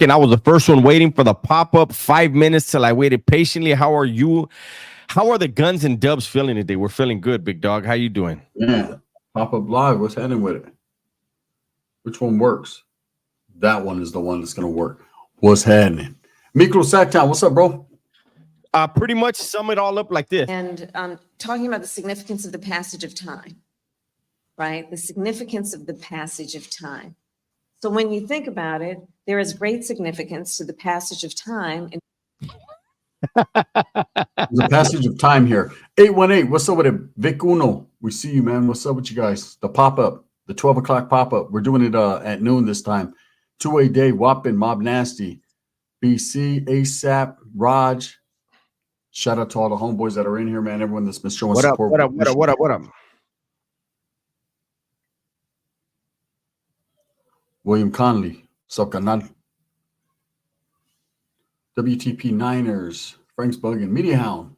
and I was the first one waiting for the pop-up. 5 minutes till I waited patiently. How are you? How are the Guns and Dubs feeling today? We're feeling good, big dog. How you doing? Yeah. Pop up live. What's happening with it? Which one works? That one is the one that's going to work. What's happening? Micro Sacktown, what's up, bro? Pretty much sum it all up like this. And talking about the significance of the passage of time, right? The significance of the passage of time. So when you think about it, there is great significance to the passage of time. There's a passage of time here. 818, what's up with it? Vic Uno, we see you, man. What's up with you guys? The pop-up, the 12 o'clock pop-up. We're doing it at noon this time. 2A Day, Wappin, Mob Nasty, BC, ASAP, Raj. Shout out to all the homeboys that are in here, man. Everyone that's been showing support. What up? William Conley, what's up, canal? WTP Niners, Frank's Buggin, Media Hound.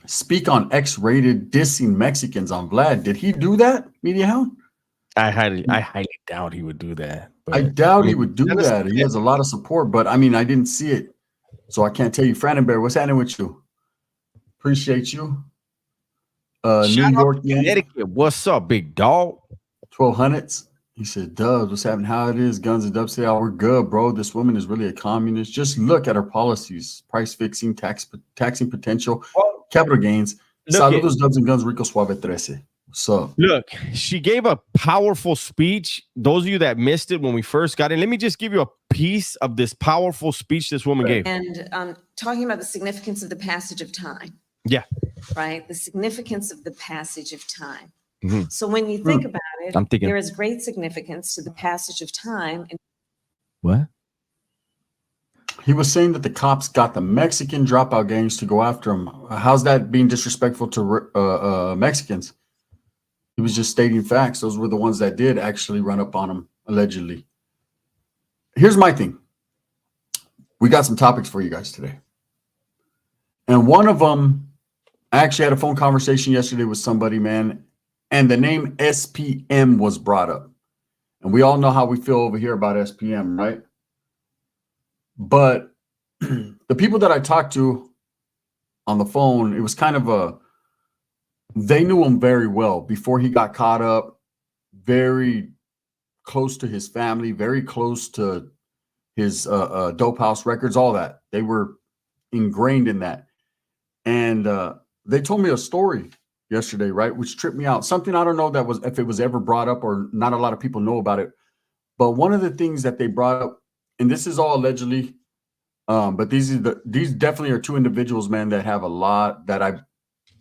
Speak on X-rated dissing Mexicans on Vlad. Did he do that, Media Hound? I highly doubt he would do that. I doubt he would do that. He has a lot of support, but I mean, I didn't see it, so I can't tell you. Franenberg, what's happening with you? Appreciate you. New York, Connecticut. What's up, big dog? 1200s. He said, Dubs, what's happening? How it is? Guns and Dubs say, oh, we're good, bro. This woman is really a communist. Just look at her policies. Price fixing, taxing potential, capital gains. Saludos, Dubs and Guns, Rico Suave 13. What's up? Look, she gave a powerful speech. Those of you that missed it when we first got in, let me just give you a piece of this powerful speech this woman gave. And talking about the significance of the passage of time. Yeah. Right? The significance of the passage of time. Mm-hmm. So when you think about it, I'm thinking, there is great significance to the passage of time. What? He was saying that the cops got the Mexican dropout gangs to go after him. How's that being disrespectful to Mexicans? He was just stating facts. Those were the ones that did actually run up on him, allegedly. Here's my thing. We got some topics for you guys today. And one of them, I actually had a phone conversation yesterday with somebody, man, and the name SPM was brought up. And we all know how we feel over here about SPM, right? But the people that I talked to on the phone, it was kind of they knew him very well before he got caught up, very close to his family, very close to his dope house records, all that. They were ingrained in that. And they told me a story yesterday, right, which tripped me out. Something I don't know that was if it was ever brought up or not a lot of people know about it. But one of the things that they brought up, and this is all allegedly, but these definitely are two individuals, man, that have a lot that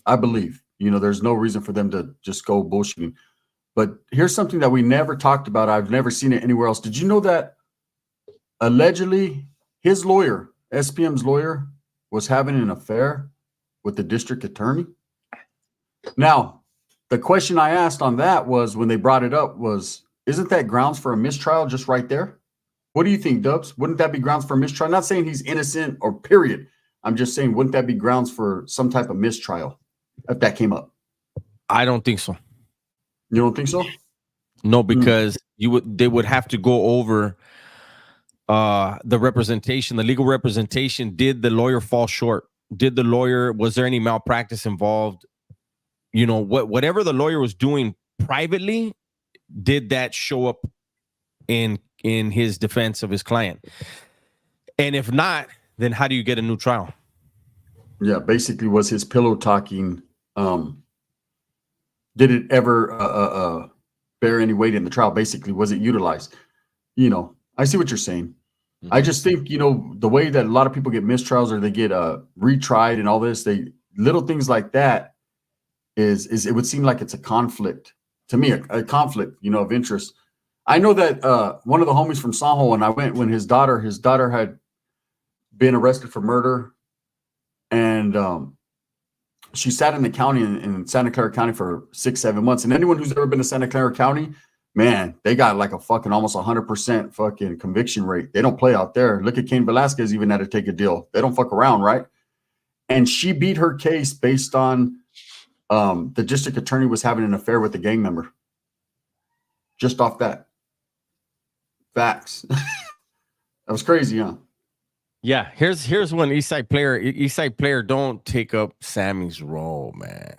I believe. You know, there's no reason for them to just go bullshitting. But here's something that we never talked about. I've never seen it anywhere else. Did you know that allegedly his lawyer, SPM's lawyer, was having an affair with the district attorney? Now, the question I asked on that was, when they brought it up, was, isn't that grounds for a mistrial just right there? What do you think, Dubs? Wouldn't that be grounds for a mistrial? I'm not saying he's innocent or period. I'm just saying, wouldn't that be grounds for some type of mistrial if that came up? I don't think so. You don't think so? No, because they would have to go over the representation, the legal representation. Did the lawyer fall short? Was there any malpractice involved? You know, whatever the lawyer was doing privately, did that show up in his defense of his client? And if not, then how do you get a new trial? Yeah, basically, was his pillow talking, did it ever bear any weight in the trial? Basically, was it utilized? You know, I see what you're saying. Mm-hmm. I just think, you know, the way that a lot of people get mistrials or they get retried and all this, little things like that is it would seem like it's a conflict to me, a conflict, you know, of interest. I know that one of the homies from Sanjo, and I went when his daughter had been arrested for murder, and she sat in the county in Santa Clara County for 6-7 months. And anyone who's ever been to Santa Clara County, man, they got like a fucking almost 100% fucking conviction rate. They don't play out there. Look at Cain Velasquez, even had to take a deal. They don't fuck around, right? And she beat her case based on the district attorney was having an affair with a gang member. Just off that. Facts. That was crazy, huh? Yeah, here's one Eastside player, don't take up Sammy's role, man.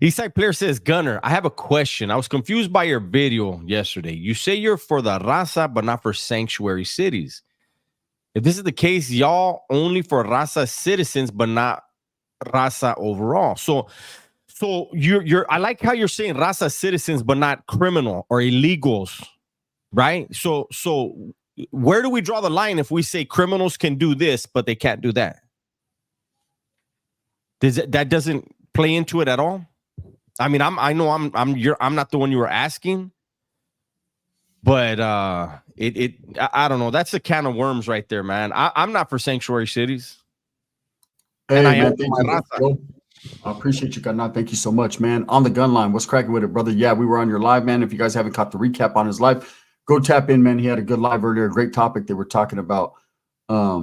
Eastside player says, Gunner, I have a question. I was confused by your video yesterday. You say you're for the raza, but not for sanctuary cities. If this is the case, y'all only for raza citizens, but not raza overall. So you're I like how you're saying raza citizens, but not criminal or illegals, right? So where do we draw the line if we say criminals can do this, but they can't do that? That doesn't play into it at all? I mean, I'm not the one you were asking, but I don't know. That's a can of worms right there, man. I'm not for sanctuary cities. Hey, and I man, am thank for my you, raza. bro. I appreciate you, Gunnar. Thank you so much, man. On the gun line, what's cracking with it, brother? Yeah, we were on your live, man. If you guys haven't caught the recap on his live, go tap in, man. He had a good live earlier. Great topic they were talking about. A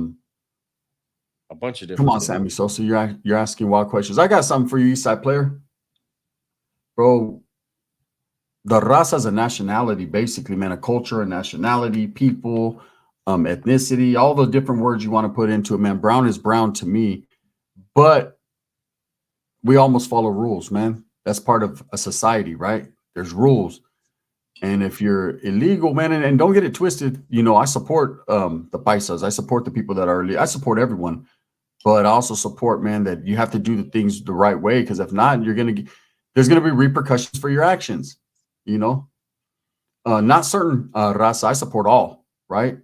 bunch of different Come on, things. Sammy Sosa. You're asking wild questions. I got something for you, Eastside player. Bro, the raza is a nationality, basically, man. A culture, a nationality, people, ethnicity, all the different words you want to put into it, man. Brown is brown to me. But we almost follow rules, man. That's part of a society, right? There's rules. And if you're illegal, man, and don't get it twisted, you know, I support the paisas. I support the people that are illegal. I support everyone. But I also support, man, that you have to do the things the right way, because if not, there's gonna be repercussions for your actions, you know. Not certain raza. I support all, right?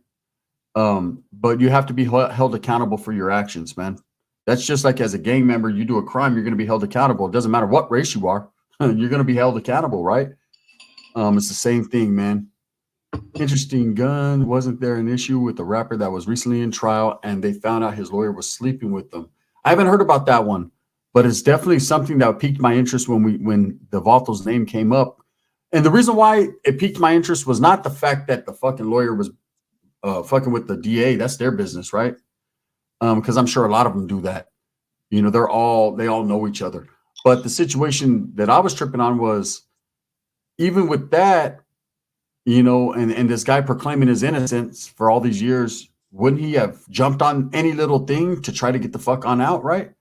But you have to be held accountable for your actions, man. That's just like as a gang member, you do a crime, you're going to be held accountable. It doesn't matter what race you are, you're going to be held accountable, right? It's the same thing, man. Interesting gun. Wasn't there an issue with the rapper that was recently in trial and they found out his lawyer was sleeping with them? I haven't heard about that one, but it's definitely something that piqued my interest when the Vatos name came up. And the reason why it piqued my interest was not the fact that the fucking lawyer was fucking with the DA. That's their business, right? Because I'm sure a lot of them do that. You know, they all know each other. But the situation that I was tripping on was, even with that, you know, and this guy proclaiming his innocence for all these years, wouldn't he have jumped on any little thing to try to get the fuck on out, right?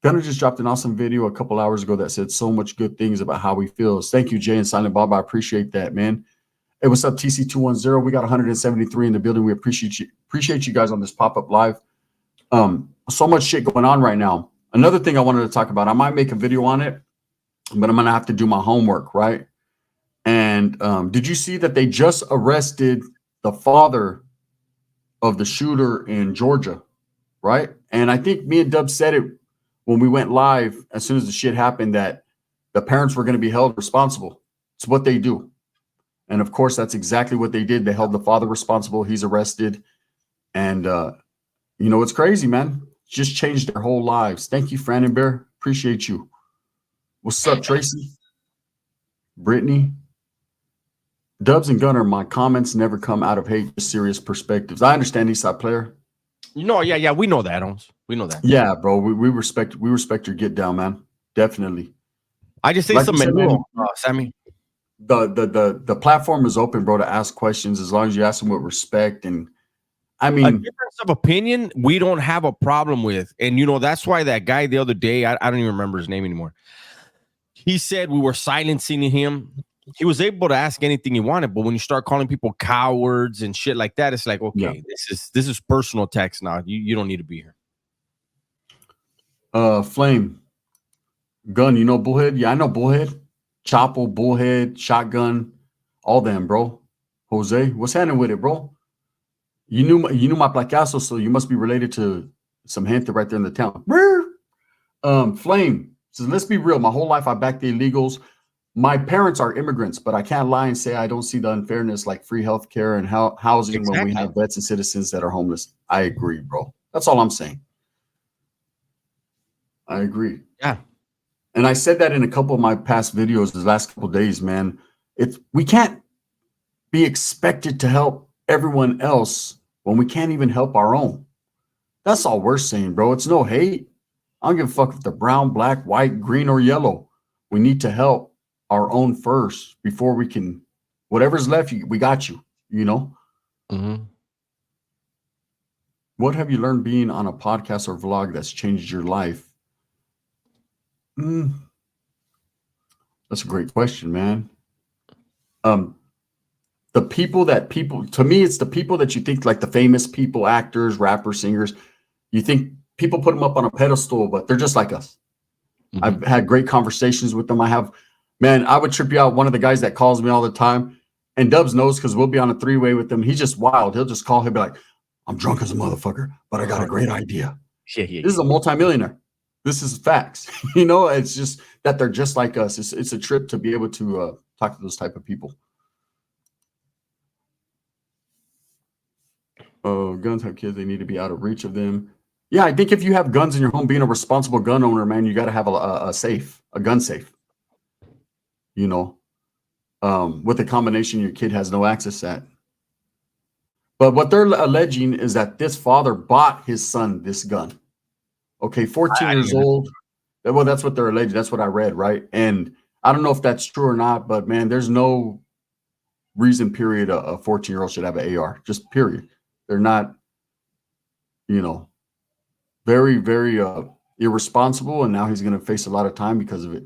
Gunner just dropped an awesome video a couple hours ago that said so much good things about how he feels. Thank you, Jay and Silent Bob. I appreciate that, man. Hey, what's up, TC210? We got 173 in the building. We appreciate you guys on this pop-up live. So much shit going on right now. Another thing I wanted to talk about, I might make a video on it, but I'm gonna have to do my homework, right? And did you see that they just arrested the father of the shooter in Georgia, right? And I think me and Dub said it when we went live as soon as the shit happened, that the parents were going to be held responsible. It's what they do. And of course, that's exactly what they did. They held the father responsible. He's arrested. And, you know, it's crazy, man. Just changed their whole lives. Thank you, Fran and Bear. Appreciate you. What's up, Tracy? Brittany? Dubs and Gunner, my comments never come out of hate, just serious perspectives. I understand, Eastside player. You know, yeah, we know that, Holmes. We know that. Yeah, bro. We respect your get down, man. Definitely. I just say Like something, you said, man, Sammy. The platform is open, bro, to ask questions as long as you ask them with respect. And I mean, a difference of opinion, we don't have a problem with. And you know, that's why that guy the other day, I don't even remember his name anymore. He said we were silencing him. He was able to ask anything he wanted, but when you start calling people cowards and shit like that, it's like, okay, yeah. this is personal attacks now. You don't need to be here. Flame Gun, you know Bullhead? Yeah, I know Bullhead. Chapo, Bullhead, Shotgun, all them, bro. Jose, what's happening with it, bro? You knew my placazo, so you must be related to some gente right there in the town. Flame. So let's be real. My whole life I backed the illegals. My parents are immigrants, but I can't lie and say I don't see the unfairness like free healthcare and housing when we have vets and citizens that are homeless. I agree, bro. That's all I'm saying. I agree. Yeah. And I said that in a couple of my past videos the last couple of days, man. We can't be expected to help everyone else when we can't even help our own. That's all we're saying, bro. It's no hate. I don't give a fuck if they're brown, black, white, green, or yellow. We need to help our own first before we can, whatever's left, we got you, you know? Mm-hmm. What have you learned being on a podcast or vlog that's changed your life? That's a great question, man. The people to me, it's the people that you think, like the famous people, actors, rappers, singers. You think people put them up on a pedestal, but they're just like us. Mhm. I've had great conversations with them. I would trip you out. One of the guys that calls me all the time, and Dubs knows because we'll be on a three-way with him. He's just wild. He'll just call. He'll be like, I'm drunk as a motherfucker, but I got a great idea. Yeah. This is a multimillionaire. This is facts. It's just that they're just like us. It's a trip to be able to talk to those type of people. Oh, guns have kids. They need to be out of reach of them. Yeah, I think if you have guns in your home, being a responsible gun owner, man, you got to have a safe, a gun safe. With a combination, your kid has no access at. But what they're alleging is that this father bought his son this gun. Okay, 14 years old. Well, that's what they're alleging. That's what I read, right? And I don't know if that's true or not, but man, there's no reason, period, a 14-year-old should have an AR. Just period. They're not, very, very irresponsible, and now he's going to face a lot of time because of it.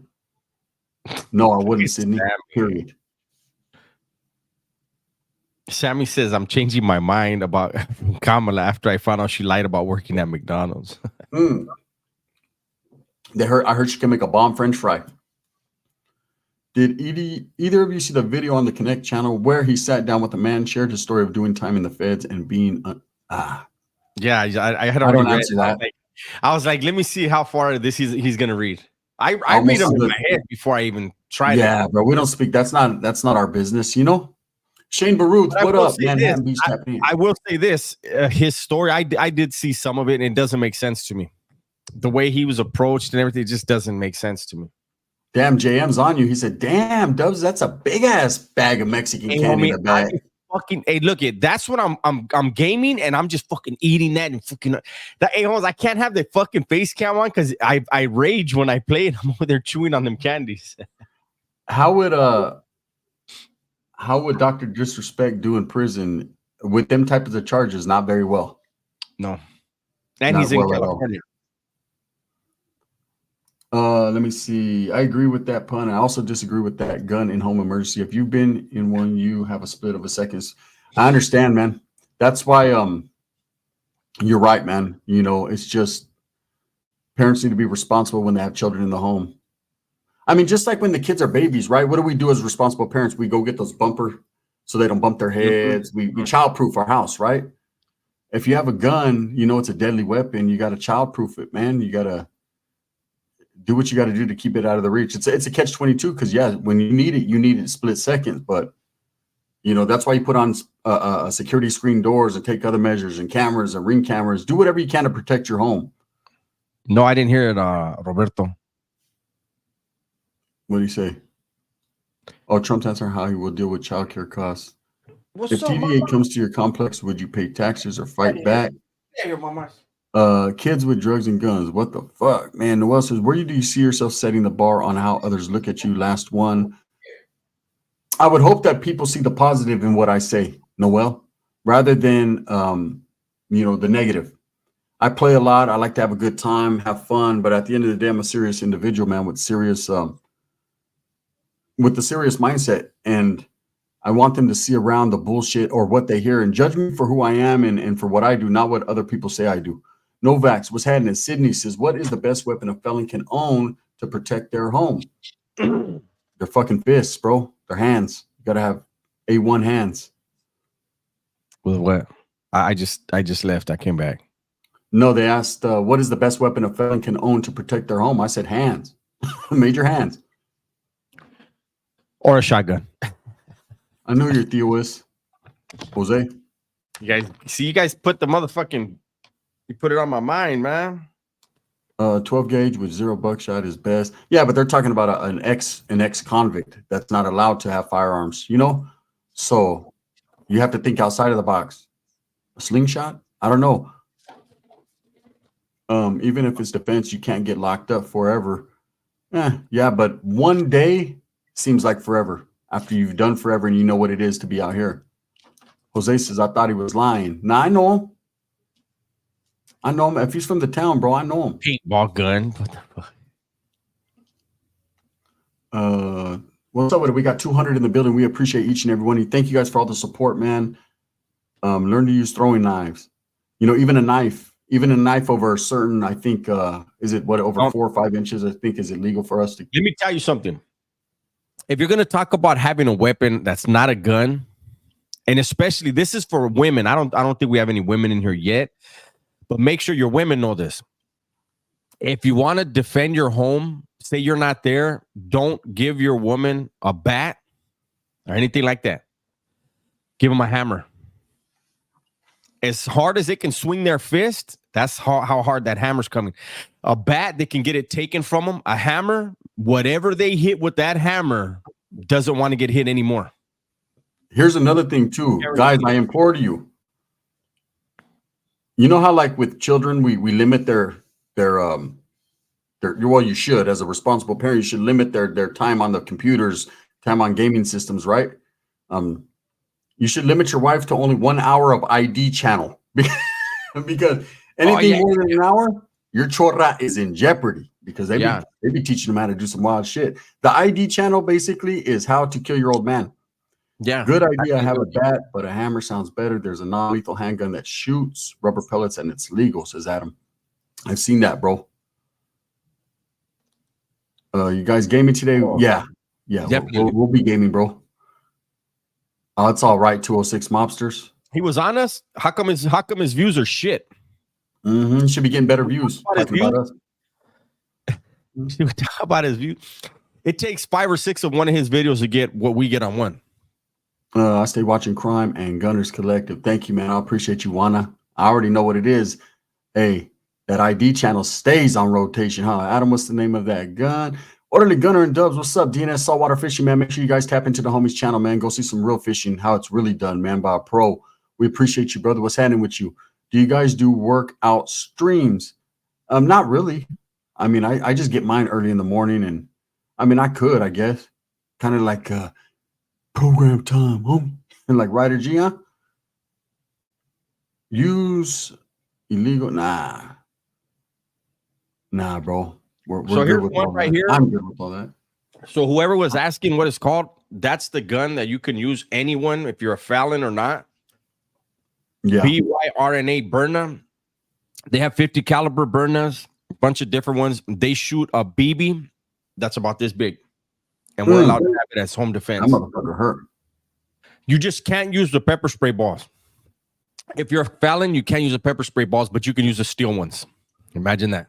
No, I wouldn't, Sydney. Period. Sammy says, I'm changing my mind about Kamala after I found out she lied about working at McDonald's. I heard she can make a bomb French fry. Did either of you see the video on the Connect channel where he sat down with a man, shared his story of doing time in the feds and being Yeah, I had I already don't read answer that. I was like, let me see how far this he's gonna read. I Almost read them in good. my head before I even try. Yeah, but we don't speak. That's not our business, Shane Baruth, But I what will up, say man? this, I will say this: his story, I did see some of it, and it doesn't make sense to me. The way he was approached and everything just doesn't make sense to me. Damn, JM's on you. He said, "Damn, Dubs, that's a big ass bag of Mexican candy in the bag." Fucking, hey, look it. That's what I'm gaming, and I'm just fucking eating that and fucking that. Hey, Holmes, I can't have the fucking face cam on because I rage when I play it. I'm over there chewing on them candies. How would Dr. Disrespect do in prison with them types of charges? Not very well. No, and Not he's in well at all. California. Let me see. I agree with that pun. I also disagree with that gun in home emergency. If you've been in one, you have a split of a second. I understand, man. That's why you're right, man. It's just parents need to be responsible when they have children in the home. I mean, just like when the kids are babies, right? What do we do as responsible parents? We go get those bumper so they don't bump their heads. We childproof our house, right? If you have a gun, it's a deadly weapon. You got to childproof it, man. You got to do what you got to do to keep it out of the reach. It's a catch-22 because, yeah, when you need it split seconds. But, that's why you put on security screen doors and take other measures and cameras and ring cameras. Do whatever you can to protect your home. No, I didn't hear it, Roberto. What do you say? Oh, Trump's answering how he will deal with childcare costs. If TVA comes to your complex, would you pay taxes or fight back? Yeah, your mama's. Kids with drugs and guns. What the fuck, man? Noel says, where do you see yourself setting the bar on how others look at you? Last one. I would hope that people see the positive in what I say, Noel, rather than, the negative. I play a lot. I like to have a good time, have fun. But at the end of the day, I'm a serious individual, man, with the serious mindset. And I want them to see around the bullshit or what they hear and judge me for who I am and for what I do, not what other people say I do. Novaks, what's happening? Sydney says, what is the best weapon a felon can own to protect their home? Their fucking fists, bro. Their hands. You got to have A1 hands. With what? I just left. I came back. No, they asked, what is the best weapon a felon can own to protect their home? I said hands. Major hands. Or a shotgun. I know your Theo is. Jose? You guys put the motherfucking... You put it on my mind, man. 12 gauge with 0 buckshot is best. Yeah, but they're talking about an ex-convict that's not allowed to have firearms, So you have to think outside of the box. A slingshot? I don't know. Even if it's defense, you can't get locked up forever. Yeah, but one day seems like forever after you've done forever and you know what it is to be out here. Jose says, I thought he was lying. Nah, I know him. I know him. If he's from the town, bro, I know him. Paintball gun. What the fuck? What's up with it? We got 200 in the building. We appreciate each and every one of you. Thank you guys for all the support, man. Learn to use throwing knives. You know, even a knife over a certain, I think, is it what, over 4 or 5 inches, I think is illegal for us to. Let me tell you something. If you're going to talk about having a weapon that's not a gun, and especially this is for women, I don't think we have any women in here yet, but make sure your women know this. If you want to defend your home, say you're not there, don't give your woman a bat or anything like that. Give them a hammer. As hard as it can swing their fist, that's how hard that hammer's coming. A bat, they can get it taken from them. A hammer, whatever they hit with that hammer, doesn't want to get hit anymore. Here's another thing too, guys. I implore you. You know how, like with children, we limit their well, you should, as a responsible parent, you should limit their time on the computers, time on gaming systems, right? You should limit your wife to only 1 hour of ID channel because anything more than an hour, your chorra is in jeopardy because they be teaching them how to do some wild shit. The ID channel basically is how to kill your old man. Yeah. Good idea. I have a bat, but a hammer sounds better. There's a non-lethal handgun that shoots rubber pellets and it's legal, says Adam. I've seen that, bro. You guys gaming today? Yeah. We'll be gaming, bro. It's all right. 206 mobsters. He was on us. How come his views are shit? Mm-hmm. Should be getting better views. Talk about his views. It takes 5 or 6 of one of his videos to get what we get on one. I stay watching Crime and Gunners Collective. Thank you, man. I appreciate you, Juana. I already know what it is. Hey, that ID channel stays on rotation, huh? Adam, what's the name of that gun? Orderly Gunner and Dubs, what's up? DNS Saltwater Fishing, man. Make sure you guys tap into the homies channel, man. Go see some real fishing, how it's really done, man, by a pro. We appreciate you, brother. What's happening with you? Do you guys do workout streams? Not really. I mean, I just get mine early in the morning, and I mean, I could, I guess. Kind of like program time, homie. And like Ryder G, huh? Use illegal? Nah, bro. We're so good here's with one all right that. here. I'm good with all that. So whoever was asking what it's called, that's the gun that you can use anyone, if you're a felon or not. Yeah. BYRNA Burna. They have 50 caliber Burnas, a bunch of different ones. They shoot a BB that's about this big. And we're allowed to have it as home defense. That motherfucker hurt. You just can't use the pepper spray balls. If you're a felon, you can't use the pepper spray balls, but you can use the steel ones. Imagine that.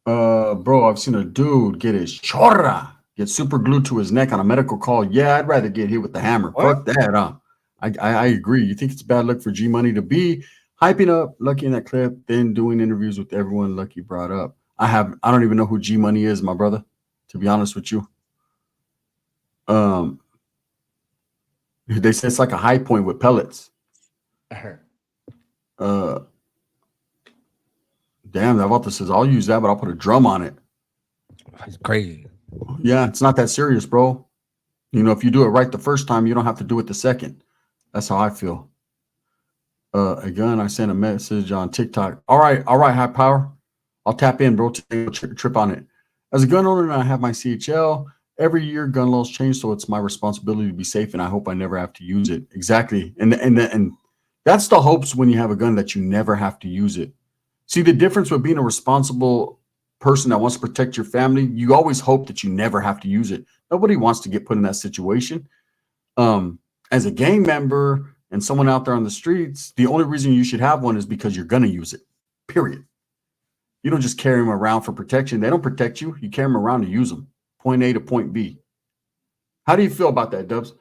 Bro, I've seen a dude get his chorra get super glued to his neck on a medical call. Yeah, I'd rather get hit with the hammer. What? Fuck that, huh? I agree. You think it's bad luck for G Money to be hyping up Lucky in that clip, then doing interviews with everyone Lucky brought up? I don't even know who G Money is, my brother, to be honest with you. They say it's like a high point with pellets. Damn, that Valta says I'll use that, but I'll put a drum on it. It's crazy. Yeah, it's not that serious, bro. You know, if you do it right the first time, you don't have to do it the second. That's how I feel. Again, I sent a message on TikTok. All right, high power. I'll tap in, bro. Trip on it. As a gun owner, I have my CHL. Every year, gun laws change, so it's my responsibility to be safe, and I hope I never have to use it. Exactly, and that's the hopes when you have a gun, that you never have to use it. See, the difference with being a responsible person that wants to protect your family, you always hope that you never have to use it. Nobody wants to get put in that situation. As a gang member and someone out there on the streets, the only reason you should have one is because you're going to use it, period. You don't just carry them around for protection. They don't protect you. You carry them around to use them. Point A to point B. How do you feel about that, Dubs?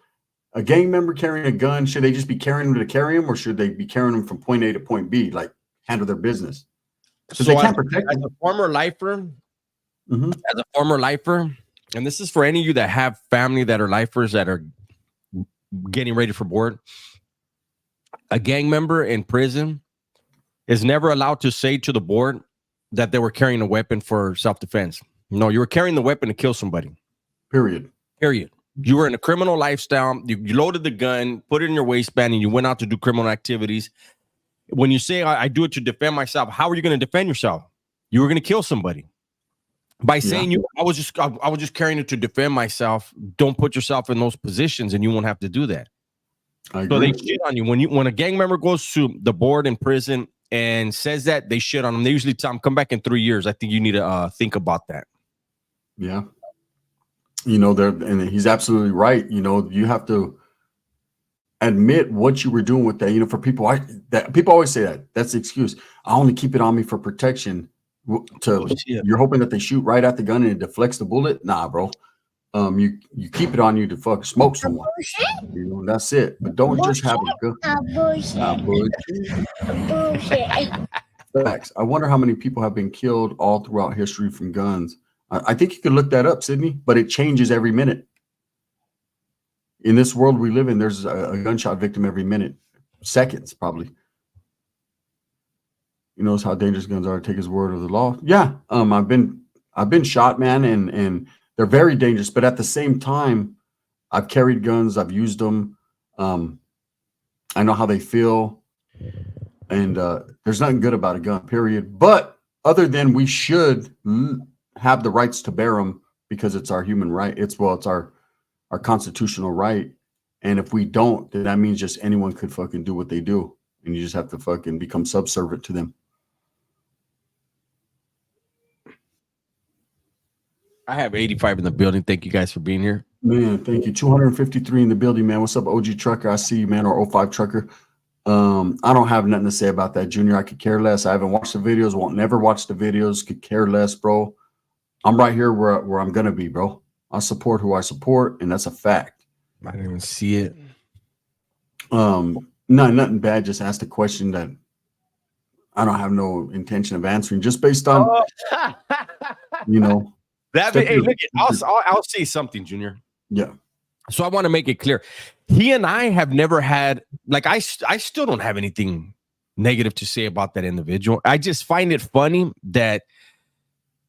A gang member carrying a gun, should they just be carrying them to carry them, or should they be carrying them from point A to point B, like handle their business? So they can't protect as a former lifer, and this is for any of you that have family that are lifers that are getting ready for board, a gang member in prison is never allowed to say to the board that they were carrying a weapon for self-defense. No, you were carrying the weapon to kill somebody. Period. You were in a criminal lifestyle. You loaded the gun, put it in your waistband, and you went out to do criminal activities. when you say I do it to defend myself, how are you going to defend yourself? You were going to kill somebody by saying I was just carrying it to defend myself. Don't put yourself in those positions, and you won't have to do that. So they shit on you when a gang member goes to the board in prison and says that, they shit on them. They usually tell them, come back in 3 years. I think you need to think about that. Yeah. You know, and he's absolutely right. You know, you have to admit what you were doing with that. You know, for people, people always say that's the excuse. I only keep it on me for protection. You're hoping that they shoot right at the gun and it deflects the bullet. Nah, bro. You keep it on you to fuck smoke someone. You know, that's it. But don't just have a gun. Facts. I wonder how many people have been killed all throughout history from guns. I think you could look that up, Sydney, but it changes every minute. In this world we live in, there's a gunshot victim every minute, seconds probably. He knows how dangerous guns are. Take his word of the law. Yeah, I've been shot, man, and they're very dangerous. But at the same time, I've carried guns. I've used them. I know how they feel, and there's nothing good about a gun, period. But other than we should have the rights to bear them because it's our human right. It's our constitutional right. And if we don't, then that means just anyone could fucking do what they do, and you just have to fucking become subservient to them. I have 85 in the building. Thank you guys for being here. Man, thank you. 253 in the building, man. What's up, OG Trucker? I see you, man, or 05 Trucker. I don't have nothing to say about that, Junior. I could care less. I haven't watched the videos, won't never watch the videos, could care less, bro. I'm right here where I'm going to be, bro. I support who I support, and that's a fact. I didn't even see it. No, nothing bad. Just asked a question that I don't have no intention of answering, just based on, you know. Hey, look, I'll say something, Junior. Yeah. So I want to make it clear. He and I have never had, like, I still don't have anything negative to say about that individual. I just find it funny that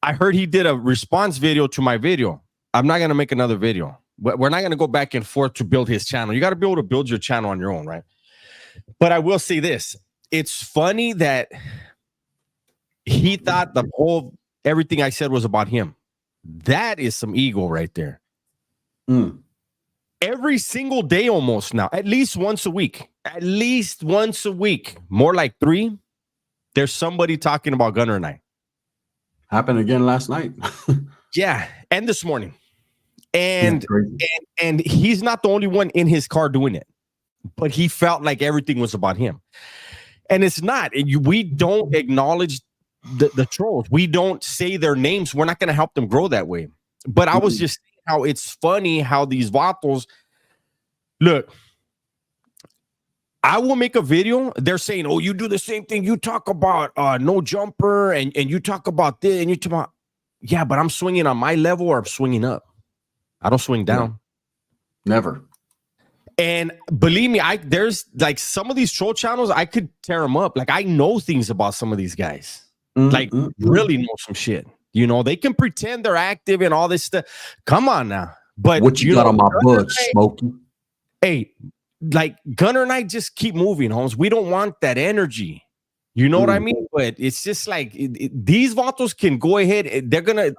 I heard he did a response video to my video. I'm not going to make another video. We're not going to go back and forth to build his channel. You got to be able to build your channel on your own, right? But I will say this. It's funny that he thought everything I said was about him. That is some ego right there. Every single day almost now, at least once a week, more like 3, there's somebody talking about Gunner and I. Happened again last night. Yeah, and this morning. And he's not the only one in his car doing it, but he felt like everything was about him. And it's not. We don't acknowledge the trolls. We don't say their names. We're not going to help them grow that way. But I was just saying how it's funny how these vatos look. I will make a video. They're saying, "Oh, you do the same thing. You talk about no jumper, and you talk about this, and you talk about yeah, but I'm swinging on my level, or I'm swinging up. I don't swing down. Never." And believe me, there's like some of these troll channels, I could tear them up. Like, I know things about some of these guys. Really know some shit. You know, they can pretend they're active and all this stuff. Come on now. But what you got on my butt, Smokey? Hey, like Gunner and I just keep moving, Holmes. We don't want that energy. You know what I mean? But it's just like these vatos can go ahead. They're gonna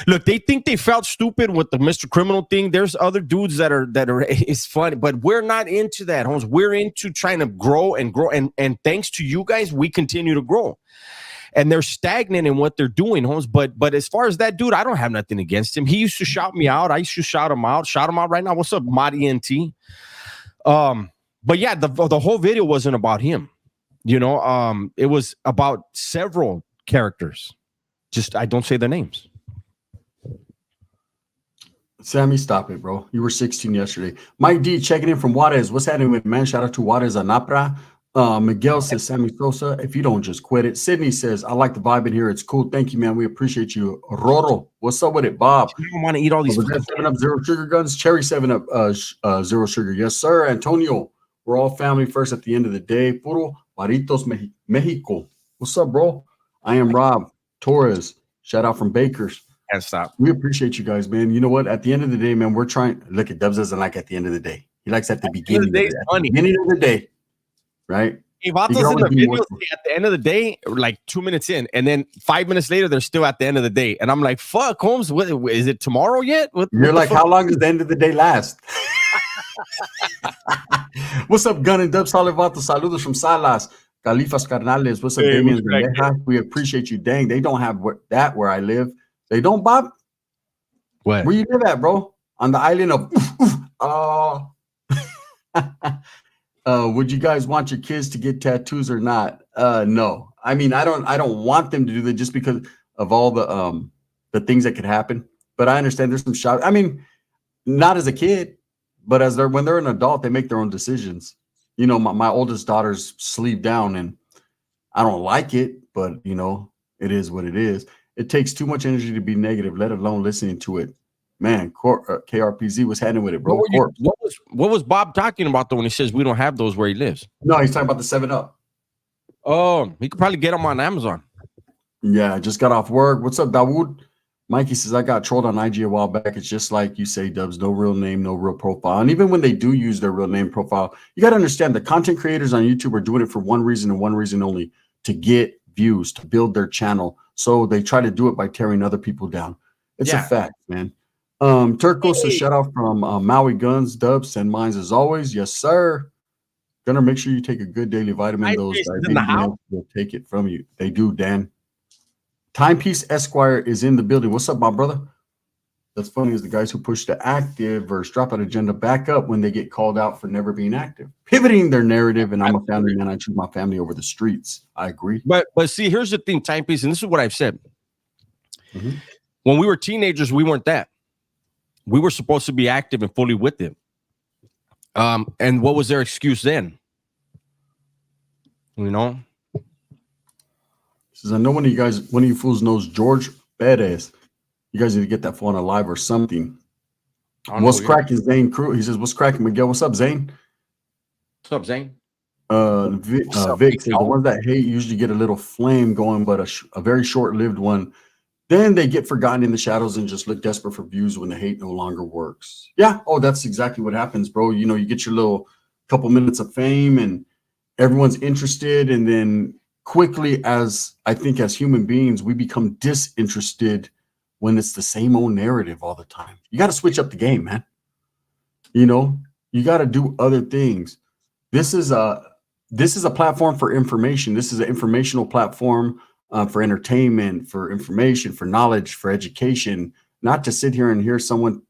look. They think they felt stupid with the Mr. Criminal thing. There's other dudes that are. It's funny, but we're not into that, Holmes. We're into trying to grow, and thanks to you guys, we continue to grow. And they're stagnant in what they're doing, Holmes. But as far as that dude, I don't have nothing against him. He used to shout me out. I used to shout him out. Shout him out right now. What's up, Mod ENT? But yeah, the whole video wasn't about him. You know, it was about several characters. Just I don't say their names. Sammy, stop it, bro. You were 16 yesterday. Mike D checking in from Juarez. What's happening with man? Shout out to Juarez Anapra. Miguel says, Sammy Sosa, if you don't just quit it. Sydney says, I like the vibe in here. It's cool. Thank you, man. We appreciate you. Roro, what's up with it, Bob? You don't want to eat all these 7-Up Zero Sugar Guns. Cherry 7-Up Zero Sugar. Yes, sir. Antonio, we're all family first at the end of the day. Puro Maritos Mexico. What's up, bro? I am Rob Torres. Shout out from Bakers. Can't stop. We appreciate you guys, man. You know what? At the end of the day, man, we're trying. Look, at Dubs doesn't like at the end of the day. He likes at the beginning. Beginning of the day. Right? If You Vatos can in always the be more. video say at the end of the day, like 2 minutes in, and then 5 minutes later, they're still at the end of the day. And I'm like, fuck, Holmes, what, is it tomorrow yet? What You're the like, fuck? how long does the end of the day last? What's up, Gun and Dub Salivato? Saludos from Salas. Califas Carnales. What's up, Hey, Damian? what's cracking? We appreciate you. Dang, they don't have that where I live. They don't, Bob? What? Where you live at, bro? On the island of would you guys want your kids to get tattoos or not? No. I mean, I don't want them to do that just because of all the things that could happen. But I understand there's some shock. I mean, not as a kid, but when they're an adult, they make their own decisions. You know, my oldest daughter's sleeve down, and I don't like it, but it is what it is. It takes too much energy to be negative, let alone listening to it. Man, KRPZ was handling with it, bro. What was Bob talking about though when he says we don't have those where he lives? No, he's talking about the 7-Up. Oh, he could probably get them on Amazon. Yeah, I just got off work. What's up, Dawood? Mikey says, I got trolled on IG a while back. It's just like you say, Dubs, no real name, no real profile. And even when they do use their real name profile, you got to understand the content creators on YouTube are doing it for one reason and one reason only, to get views, to build their channel. So they try to do it by tearing other people down. It's a fact, man. Turco says, shout out from Maui Guns. Dubs, send mines as always. Yes, sir. Gonna make sure you take a good daily vitamin. Those diabetes will take it from you. They do, Dan. Timepiece Esquire is in the building. What's up, my brother? That's funny is the guys who push the active versus dropout agenda back up when they get called out for never being active, pivoting their narrative. And I'm a family man. I choose my family over the streets. I agree. But see, here's the thing, Timepiece, and this is what I've said. Mhm. When we were teenagers, we weren't that. We were supposed to be active and fully with it. And what was their excuse then? You know? Says, I know one of you fools knows George Perez. You guys need to get that phone alive or something. What's cracking, Zane Crew? He says, what's cracking, Miguel? What's up, Zane? What's up, Zane? Vic says, the ones that hate usually get a little flame going, but a very short-lived one. Then they get forgotten in the shadows and just look desperate for views when the hate no longer works. Yeah. Oh, that's exactly what happens, bro. You know, you get your little couple minutes of fame and everyone's interested. And then quickly, as I think as human beings, we become disinterested when it's the same old narrative all the time. You got to switch up the game, man. You know, you got to do other things. This is a platform for information. This is an informational platform for entertainment, for information, for knowledge, for education, not to sit here and hear someone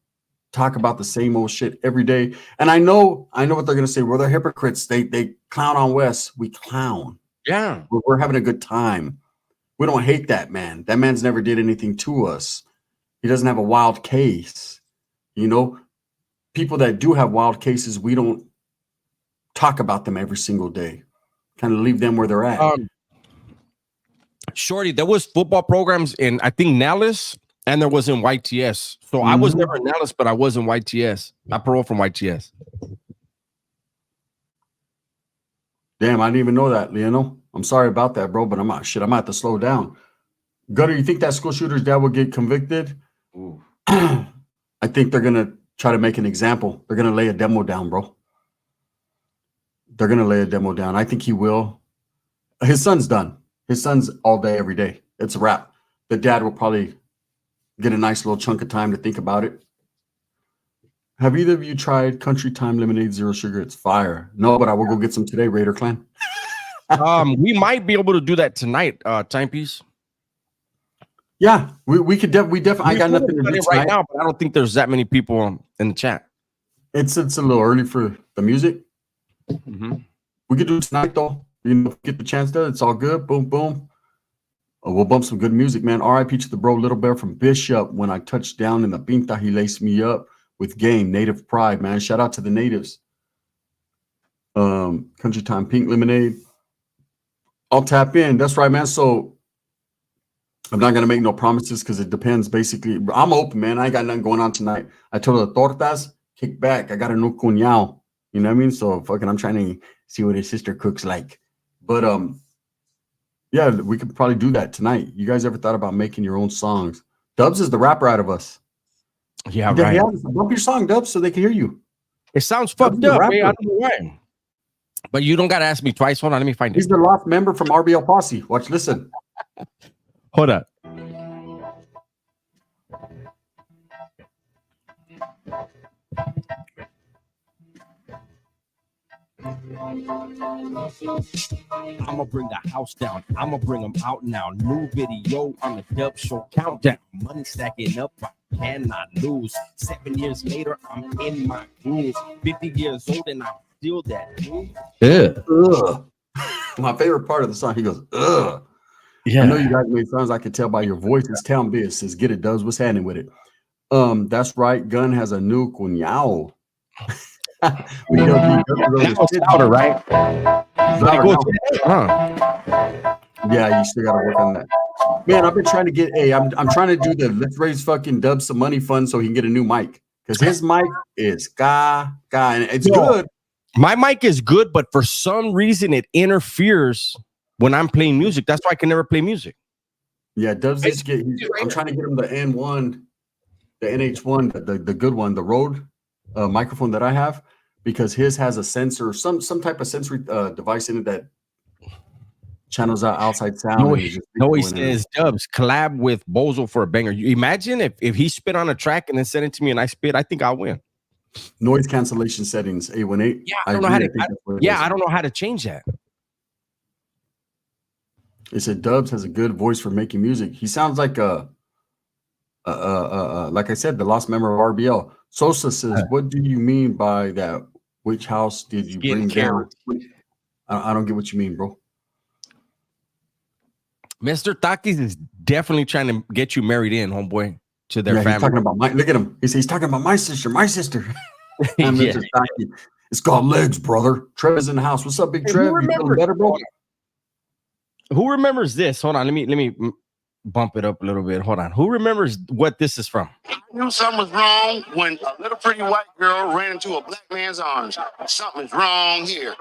talk about the same old shit every day. And I know what they're going to say. Well, they're hypocrites. They clown on Wes. We clown. Yeah. We're having a good time. We don't hate that man. That man's never did anything to us. He doesn't have a wild case. You know, people that do have wild cases, we don't talk about them every single day. Kind of leave them where they're at. Shorty, there was football programs in, I think, Nellis, and there was in YTS. So I was never in Nellis, but I was in YTS. I paroled from YTS. Damn, I didn't even know that, Leonel. I'm sorry about that, bro, but I'm gonna have to slow down. Gutter, you think that school shooter's dad will get convicted? I think they're gonna try to make an example. They're gonna lay a demo down, bro. They're gonna lay a demo down. I think he will. His son's done. His son's all day, every day. It's a wrap. The dad will probably get a nice little chunk of time to think about it. Have either of you tried Country Time Lemonade Zero Sugar? It's fire. No, but I will go get some today, Raider Clan. We might be able to do that tonight, Timepiece. Yeah, we could definitely. I got nothing to do right now, but I don't think there's that many people in the chat. It's a little early for the music. Mm-hmm. We could do it tonight, though. You know, get the chance to. It's all good. Boom, boom. We'll bump some good music, man. R.I.P. to the bro, Little Bear from Bishop. When I touched down in the Pinta, he laced me up with game, native pride, man. Shout out to the natives. Country Time Pink Lemonade. I'll tap in. That's right, man. So I'm not gonna make no promises because it depends. Basically, I'm open, man. I ain't got nothing going on tonight. I told the tortas, kick back. I got a new cuñado. You know what I mean? So fucking, I'm trying to see what his sister cooks like. But yeah, we could probably do that tonight. You guys ever thought about making your own songs? Dubs is the rapper out of us. Yeah, right. Bump your song, Dubs, so they can hear you. It sounds fucked up. Man. I don't know why. But you don't gotta ask me twice. Hold on, let me find He's it. the last member from RBL Posse. Watch, listen. Hold up. I'ma bring the house down. I'ma bring them out now. New video on the Dub Show countdown. Money stacking up. I cannot lose. 7 years later, I'm in my groove. 50 years old and I'm still that dude. Yeah. Ugh. My favorite part of the song, he goes, ugh. Yeah. I know you guys made sounds I can tell by your voice. It's Town Biz. Says, get it, Dubs. What's happening with it? That's right. Gun has a new cuñao. We know That's louder, right? Yeah, you still gotta work on that. Man, I've been trying to get I'm trying to do the let's raise fucking Dubs some money fund so he can get a new mic. Because his mic is and it's good. My mic is good, but for some reason it interferes when I'm playing music. That's why I can never play music. Yeah, Dubs needs to get. I'm trying to get him the N1, the NH1, the good one, the Rode microphone that I have, because his has a sensor, some type of sensory device in it that channels out outside sound. He says, Dubs, collab with Bozo for a banger. You imagine if he spit on a track and then sent it to me and I spit, I think I'll win. Noise cancellation settings, 818. Yeah, I don't know how to change that. It said Dubs has a good voice for making music. He sounds like like I said, the lost member of RBL. Sosa says, what do you mean by that? Which house did you bring down? I don't get what you mean, bro. Mr. Takis is definitely trying to get you married in, homeboy, to their family. He's talking about look at him. He's talking about my sister. I'm Mr. Taki. It's called legs, brother. Trev's in the house. What's up, Big Trev? You feeling better, bro? Who remembers this? Hold on, let me bump it up a little bit. Hold on. Who remembers what this is from? I knew something was wrong when a little pretty white girl ran into a black man's arms. Something is wrong here.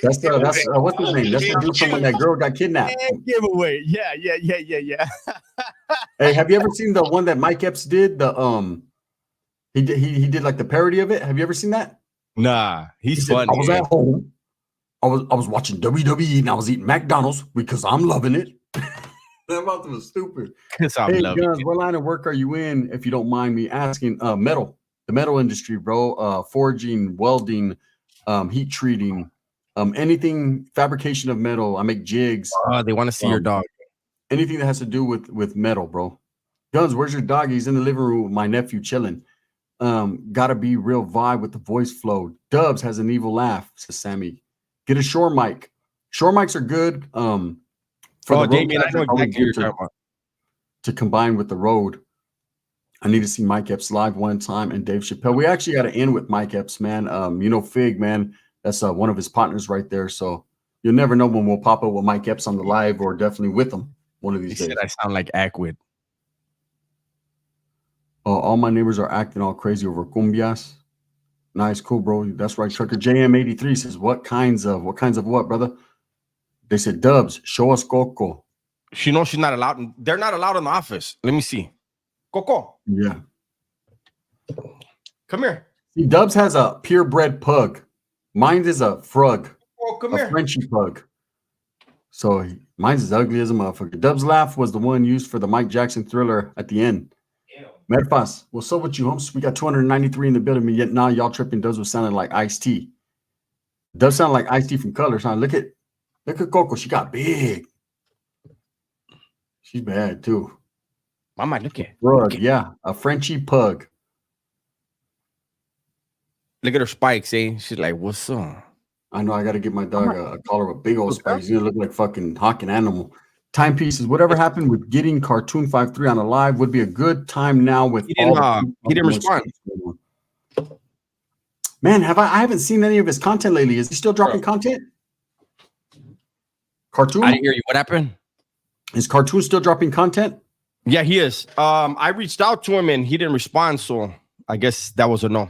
That's what's his name? That's the dude from when that girl got kidnapped. Giveaway. Yeah. Hey, have you ever seen the one that Mike Epps did? The he did like the parody of it. Have you ever seen that? Nah, he's funny. I was at home. I was watching WWE and I was eating McDonald's because I'm loving it. That mouth was stupid. Hey, Guns, what line of work are you in, if you don't mind me asking? The metal industry, bro. Forging, welding, heat treating, anything fabrication of metal. I make jigs. They want to see your dog. Anything that has to do with metal, bro. Guns, where's your dog? He's in the living room with my nephew chilling. Gotta be real vibe with the voice flow. Dubs has an evil laugh, says Sammy. Get a Shure mic. Shure mics are good. For the Damien, I know exactly what you're talking about. To combine with the Rode. I need to see Mike Epps live one time and Dave Chappelle. We actually got to end with Mike Epps, man. Fig, man. That's one of his partners right there. So you'll never know when we'll pop up with Mike Epps on the live or definitely with him one of these days. I sound like Ackwid. All my neighbors are acting all crazy over cumbias. Nice, cool, bro. That's right. Trucker JM83 says, what kinds of what, brother? They said, Dubs, show us Coco. She knows she's not allowed. They're not allowed in the office. Let me see. Coco. Yeah. Come here. See, Dubs has a purebred pug. Mine is a frug. Oh, come here. Frenchie pug. So mine's as ugly as a motherfucker. Dubs' laugh was the one used for the Mike Jackson Thriller at the end. Medfas, what's up with you, homes? We got 293 in the building, and yet now y'all tripping. Dubs was sounding like Ice-T. Dubs sound like Ice-T from Colors, huh? Look at Coco. She got big. She's bad too. Mama, look at Pug, yeah, a Frenchie pug. Look at her spikes, eh? She's like, what's up? I know I got to get my dog a collar with big old spikes. He's gonna look like fucking hawking animal. Timepieces. Whatever happened with getting Cartoon 53 on a live would be a good time now. With he didn't respond. Man, I haven't seen any of his content lately. Is he still dropping content? Cartoon? I didn't hear you. What happened? Is Cartoon still dropping content? Yeah, he is. I reached out to him and he didn't respond, so I guess that was a no.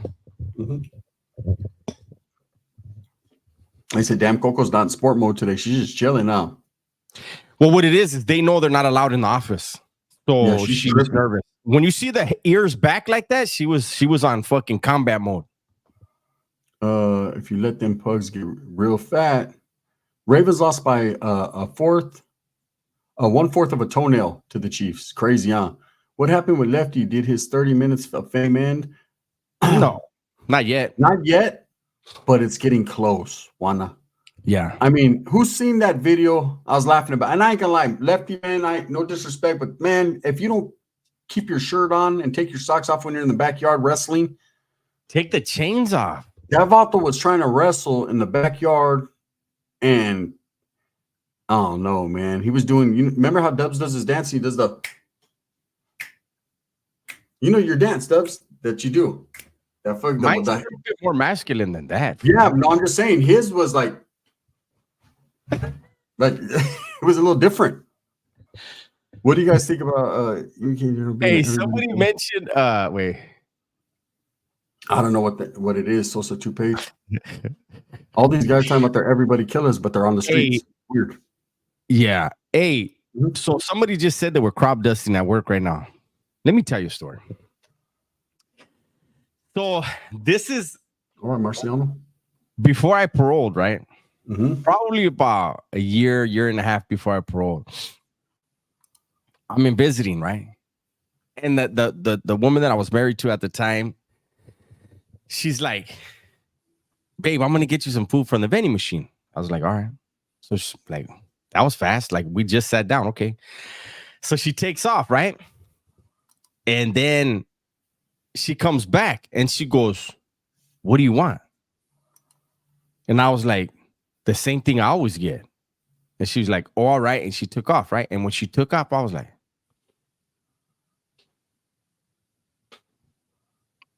I said, damn, Coco's not in sport mode today. She's just chilling now. Well, what it is they know they're not allowed in the office. So yeah, she was nervous. When you see the ears back like that, she was on fucking combat mode. If you let them pugs get real fat, Ravens lost by a 1/4 of a toenail to the Chiefs. Crazy, huh? What happened with Lefty? Did his 30 minutes of fame end? No, not yet. Not yet, but it's getting close, Juana. Yeah. I mean, who's seen that video I was laughing about? And I ain't gonna lie, Lefty, man, no disrespect, but man, if you don't keep your shirt on and take your socks off when you're in the backyard wrestling, Take the chains off. that Vato was trying to wrestle in the backyard, and I don't know, man. He was doing, you remember how Dubs does his dance? He does your dance, Dubs, that you do. That fuck Mine's a little bit more masculine than that. Yeah, no, I'm just saying his was like it was a little different. What do you guys think about Hey, somebody mentioned wait. I don't know what it is, Sosa 2-page. All these guys talking about they're everybody killers, but they're on the streets. Weird. Yeah. Hey, so somebody just said that we're crop dusting at work right now. Let me tell you a story. So this is Marciano. Before I paroled, right? Mm-hmm. Probably about a year and a half before I paroled. I'm in visiting, right? And the woman that I was married to at the time, she's like, babe, I'm gonna get you some food from the vending machine. I was like, all right. So she's like, that was fast. Like, we just sat down. Okay. So she takes off, right? And then she comes back and she goes, what do you want? And I was like, the same thing I always get. And she was like, oh, all right. And she took off, right? And when she took off, I was like,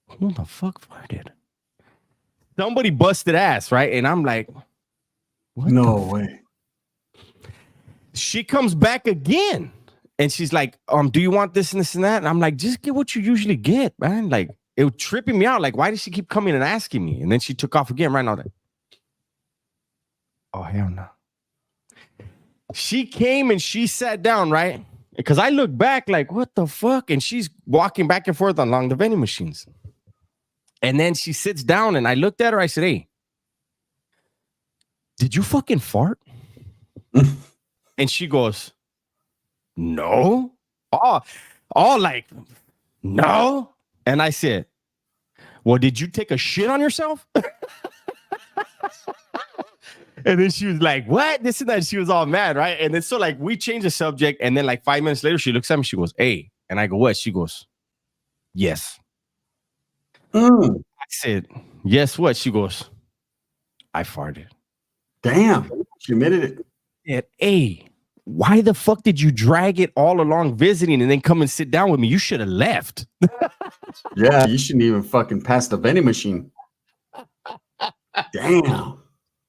who the fuck farted? Somebody busted ass, right? And I'm like, what? No way. She comes back again. And she's like, do you want this and this and that? And I'm like, just get what you usually get, man. Like, it was tripping me out. Like, why did she keep coming and asking me? And then she took off again, right now. Oh, hell no. She came and she sat down, right? Because I look back like, what the fuck? And she's walking back and forth along the vending machines. And then she sits down and I looked at her. I said, hey, did you fucking fart? And she goes, no. Oh, like, no. And I said, well, did you take a shit on yourself? And then she was like, what? This and that. She was all mad, right? And then so like we changed the subject. And then like 5 minutes later, she looks at me. She goes, hey. And I go, what? She goes, yes. I said, yes, what? She goes, I farted. Damn. She admitted it. Said, hey, why the fuck did you drag it all along visiting and then come and sit down with me? You should have left. Yeah, you shouldn't even fucking pass the vending machine. Damn.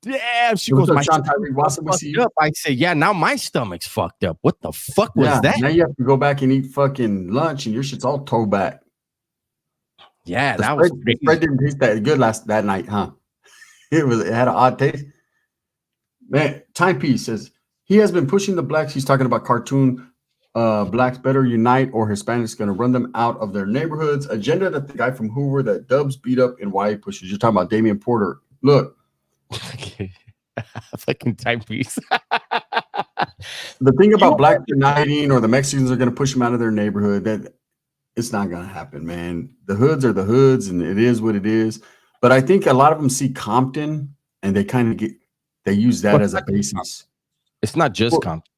Yeah, she goes, my stomach fucked up. I say, yeah, now my stomach's fucked up. What the fuck was that? Now you have to go back and eat fucking lunch and your shit's all toe back. Yeah, that was crazy. The bread didn't taste that good that night, huh? It had an odd taste. Man, Timepiece says he has been pushing the blacks. He's talking about cartoon blacks better unite or Hispanics going to run them out of their neighborhoods. Agenda that the guy from Hoover that Dubs beat up and why he pushes. You're talking about Damian Porter. Look. Fucking Timepiece. The thing about black uniting or the Mexicans are going to push them out of their neighborhood, that it's not going to happen, man. The hoods are the hoods and it is what it is. But I think a lot of them see Compton and they use that as a basis. It's not just Compton.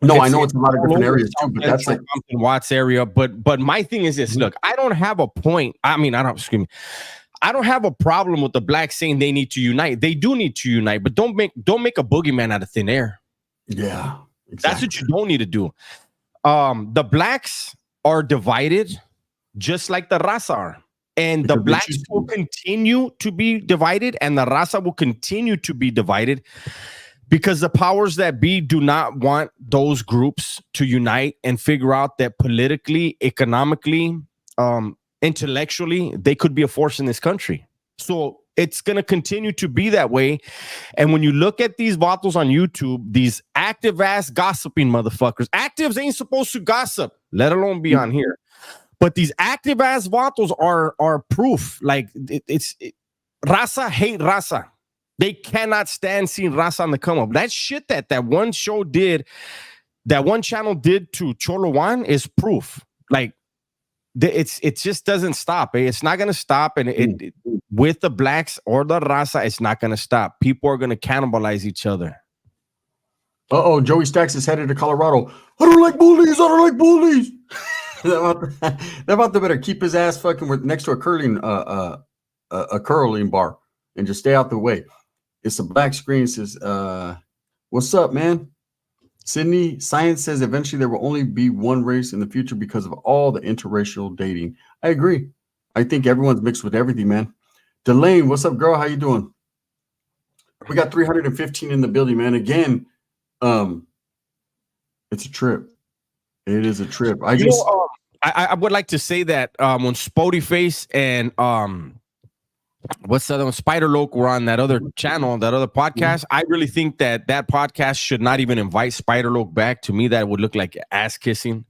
No, I know it's a lot of different areas too, but that's like Compton Watts area. But my thing is this: look, I don't have a point. I mean, I don't have a problem with the blacks saying they need to unite. They do need to unite, but don't make a boogeyman out of thin air. Yeah, exactly. That's what you don't need to do. The blacks are divided, just like the raza are. And the blacks will continue to be divided, and the raza will continue to be divided because the powers that be do not want those groups to unite and figure out that politically, economically, intellectually, they could be a force in this country. So it's going to continue to be that way. And when you look at these vatos on YouTube, these active ass gossiping motherfuckers, actives ain't supposed to gossip, let alone be on here. But these active ass vatos are proof. Like Raza hate Raza. They cannot stand seeing Raza on the come up. That shit that one show did, that one channel did to Cholo Juan is proof. Like, it just doesn't stop. It's not going to stop. And it with the blacks or the Raza, it's not going to stop. People are going to cannibalize each other. Uh-oh, Joey Stacks is headed to Colorado. I don't like bullies. I don't like bullies. They're about to better keep his ass fucking next to a curling bar and just stay out the way. It's a black screen. It says, what's up, man? Sydney, science says eventually there will only be one race in the future because of all the interracial dating. I agree. I think everyone's mixed with everything, man. Delane, what's up, girl? How you doing? We got 315 in the building, man. Again, it's a trip. It is a trip. I would like to say that when Spody Face and what's the other one? Spider Loke were on that other channel, that other podcast. I really think that podcast should not even invite Spider Loke back. To me, that would look like ass kissing.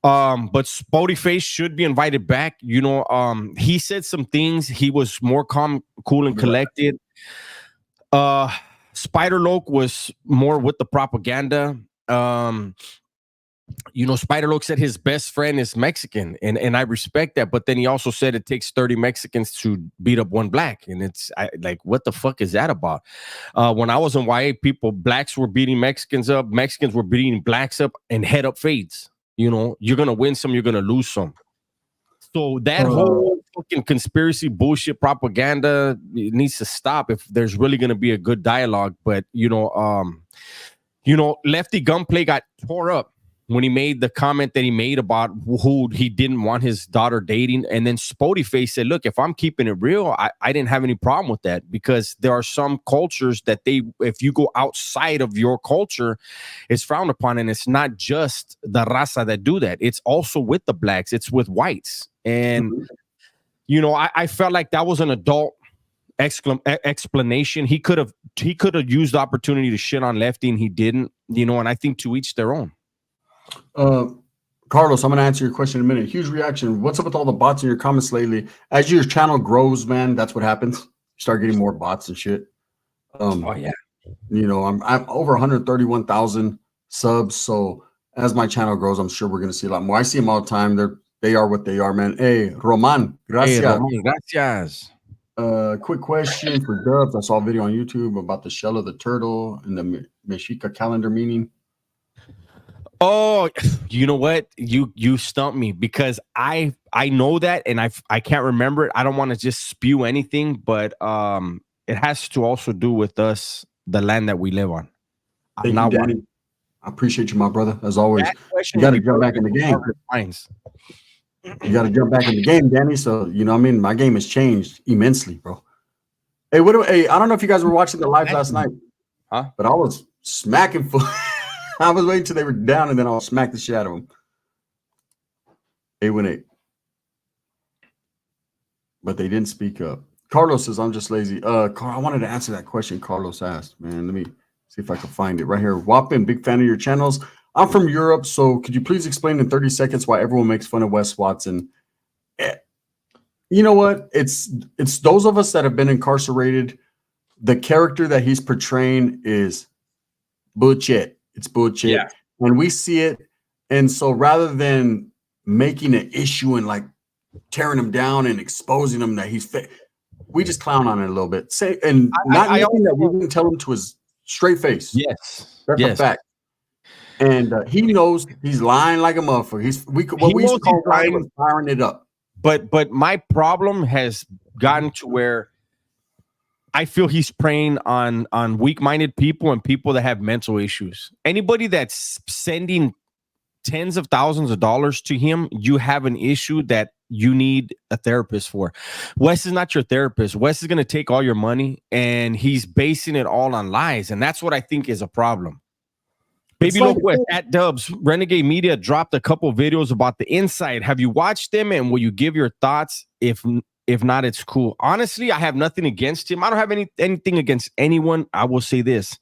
But Spody Face should be invited back. You know, he said some things. He was more calm, cool, and collected. Spider Loke was more with the propaganda. You know, Spider Loke said his best friend is Mexican, and I respect that. But then he also said it takes 30 Mexicans to beat up one black, and it's like, what the fuck is that about? When I was in YA, blacks were beating Mexicans up, Mexicans were beating blacks up, and head up fades. You know, you're gonna win some, you're gonna lose some. So that whole fucking conspiracy bullshit propaganda, it needs to stop if there's really gonna be a good dialogue. But you know, Lefty Gunplay got tore up when he made the comment that he made about who he didn't want his daughter dating. And then Spody Face said, look, if I'm keeping it real, I didn't have any problem with that, because there are some cultures that if you go outside of your culture, it's frowned upon. And it's not just the raza that do that. It's also with the blacks. It's with whites. And, you know, I felt like that was an adult explanation. He could have used the opportunity to shit on Lefty, and he didn't, you know, and I think to each their own. Carlos, I'm going to answer your question in a minute. Huge reaction. What's up with all the bots in your comments lately? As your channel grows, man, that's what happens. You start getting more bots and shit. Oh yeah. You know, I'm over 131,000 subs. So as my channel grows, I'm sure we're going to see a lot more. I see them all the time. They are what they are, man. Hey, Roman, gracias. Hey, Roman, gracias. Quick question for Dubs. I saw a video on YouTube about the shell of the turtle and the Mexica calendar meaning. Oh, you know what? You stumped me, because I know that, and I can't remember it. I don't want to just spew anything, but it has to also do with us, the land that we live on. Thank you, Danny. I appreciate you, my brother, as always. You got to jump back in the game. You got to jump back in the game, Danny. So, you know what I mean? My game has changed immensely, bro. Hey, I don't know if you guys were watching the live last night, but I was smacking foot. I was waiting till they were down, and then I'll smack the shit out of them. 818. But they didn't speak up. Carlos says, I'm just lazy. Carl, I wanted to answer that question Carlos asked, man. Let me see if I can find it right here. Wappin, big fan of your channels. I'm from Europe, so could you please explain in 30 seconds why everyone makes fun of Wes Watson? You know what? It's those of us that have been incarcerated. The character that he's portraying is bullshit. It's bullshit. Yeah. And we see it. And so rather than making an issue and like tearing him down and exposing him that he's fake, we just clown on it a little bit. Say, and not anything that we didn't tell him to his straight face. Yes. That's a fact. And he knows he's lying like a motherfucker. We used to call firing it up. But my problem has gotten to where I feel he's preying on weak-minded people and people that have mental issues. Anybody that's sending tens of thousands of dollars to him, you have an issue that you need a therapist for. Wes is not your therapist. Wes is going to take all your money, and he's basing it all on lies. And that's what I think is a problem. Baby Look West at Dubs, Renegade Media dropped a couple videos about the inside. Have you watched them, and will you give your thoughts? If not, it's cool. Honestly, I have nothing against him. I don't have anything against anyone. I will say this.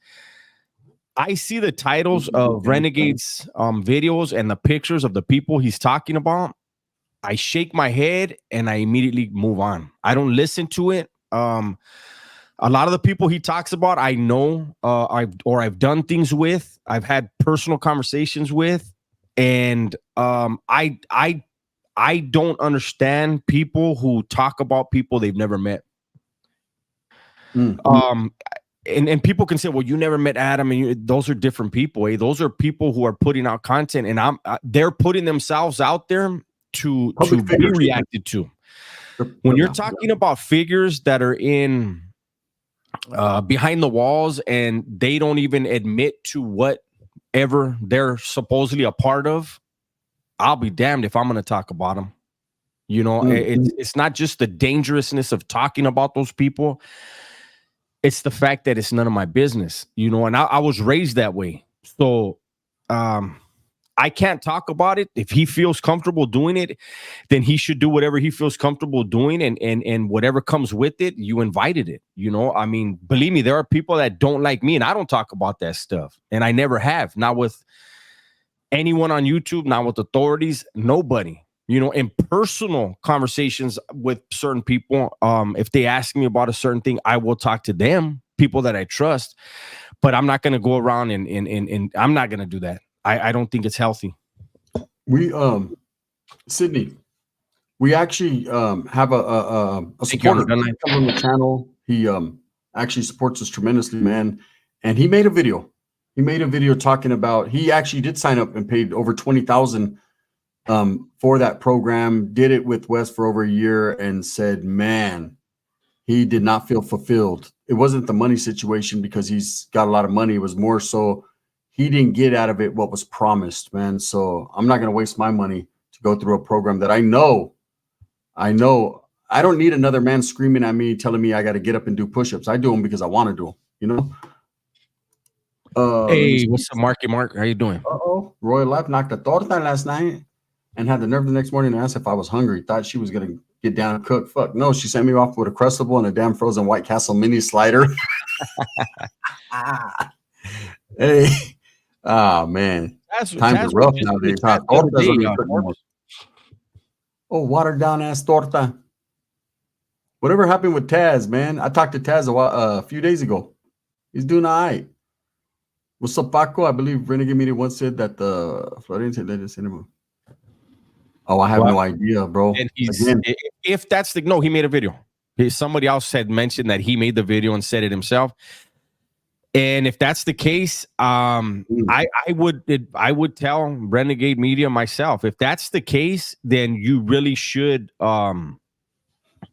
I see the titles of Renegade's videos and the pictures of the people he's talking about. I shake my head and I immediately move on. I don't listen to it. A lot of the people he talks about, I know, I've done things with, I've had personal conversations with, and I don't understand people who talk about people they've never met. And people can say, well, you never met Adam, and those are different people. Those are people who are putting out content, and they're putting themselves out there to be reacted to. When you're talking about figures that are in behind the walls and they don't even admit to whatever they're supposedly a part of, I'll be damned if I'm going to talk about them. You know, it's not just the dangerousness of talking about those people. It's the fact that it's none of my business, you know, and I was raised that way. So I can't talk about it. If he feels comfortable doing it, then he should do whatever he feels comfortable doing, and whatever comes with it, you invited it. You know, I mean, believe me, there are people that don't like me, and I don't talk about that stuff, and I never have. Not with anyone on YouTube, not with authorities, nobody. You know, in personal conversations with certain people, if they ask me about a certain thing, I will talk to them, people that I trust, but I'm not going to go around and I'm not going to do that. I don't think it's healthy. We, Sydney, we actually have a supporter on the channel. He actually supports us tremendously, man. And he made a video. He made a video talking about, he actually did sign up and paid over $20,000 for that program, did it with Wes for over a year, and said, man, he did not feel fulfilled. It wasn't the money situation because he's got a lot of money. It was more so he didn't get out of it what was promised, man. So I'm not going to waste my money to go through a program that I know I don't need another man screaming at me, telling me I got to get up and do push-ups. I do them because I want to do them, you know? Hey, what's up, Marky Mark? How you doing? Royal Life knocked a torta last night and had the nerve the next morning to ask if I was hungry. Thought she was going to get down and cook. Fuck no, she sent me off with a Crustable and a damn frozen White Castle mini slider. Hey. Oh, man. Times are rough nowadays. Oh, watered down ass torta. Whatever happened with Taz, man? I talked to Taz a few days ago. He's doing all right. What's up, Paco? I believe Renegade Media once said that the Florida led the cinema. Oh, I have no idea, bro. And if that's he made a video. Somebody else had mentioned that he made the video and said it himself. And if that's the case, I would tell Renegade Media myself. If that's the case, then you really should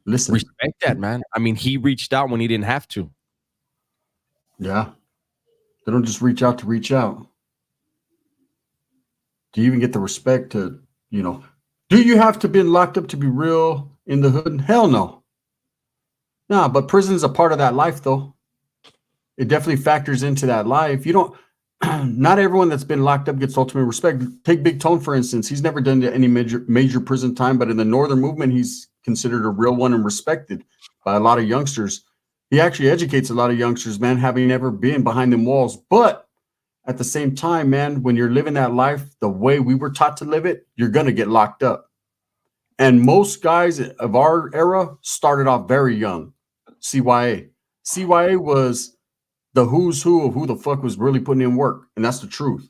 respect that, man. I mean, he reached out when he didn't have to. Yeah. They don't just reach out to reach out. Do you even get the respect to, you know, do you have to be locked up to be real in the hood? Hell no. Nah, but prison's a part of that life, though. It definitely factors into that life. You don't, not everyone that's been locked up gets ultimate respect. Take Big Tone, for instance. He's never done any major prison time, but in the Northern movement, he's considered a real one and respected by a lot of youngsters. He actually educates a lot of youngsters, man, having never been behind them walls. But at the same time, man, when you're living that life the way we were taught to live it, you're going to get locked up. And most guys of our era started off very young. CYA was the who's who of who the fuck was really putting in work. And that's the truth.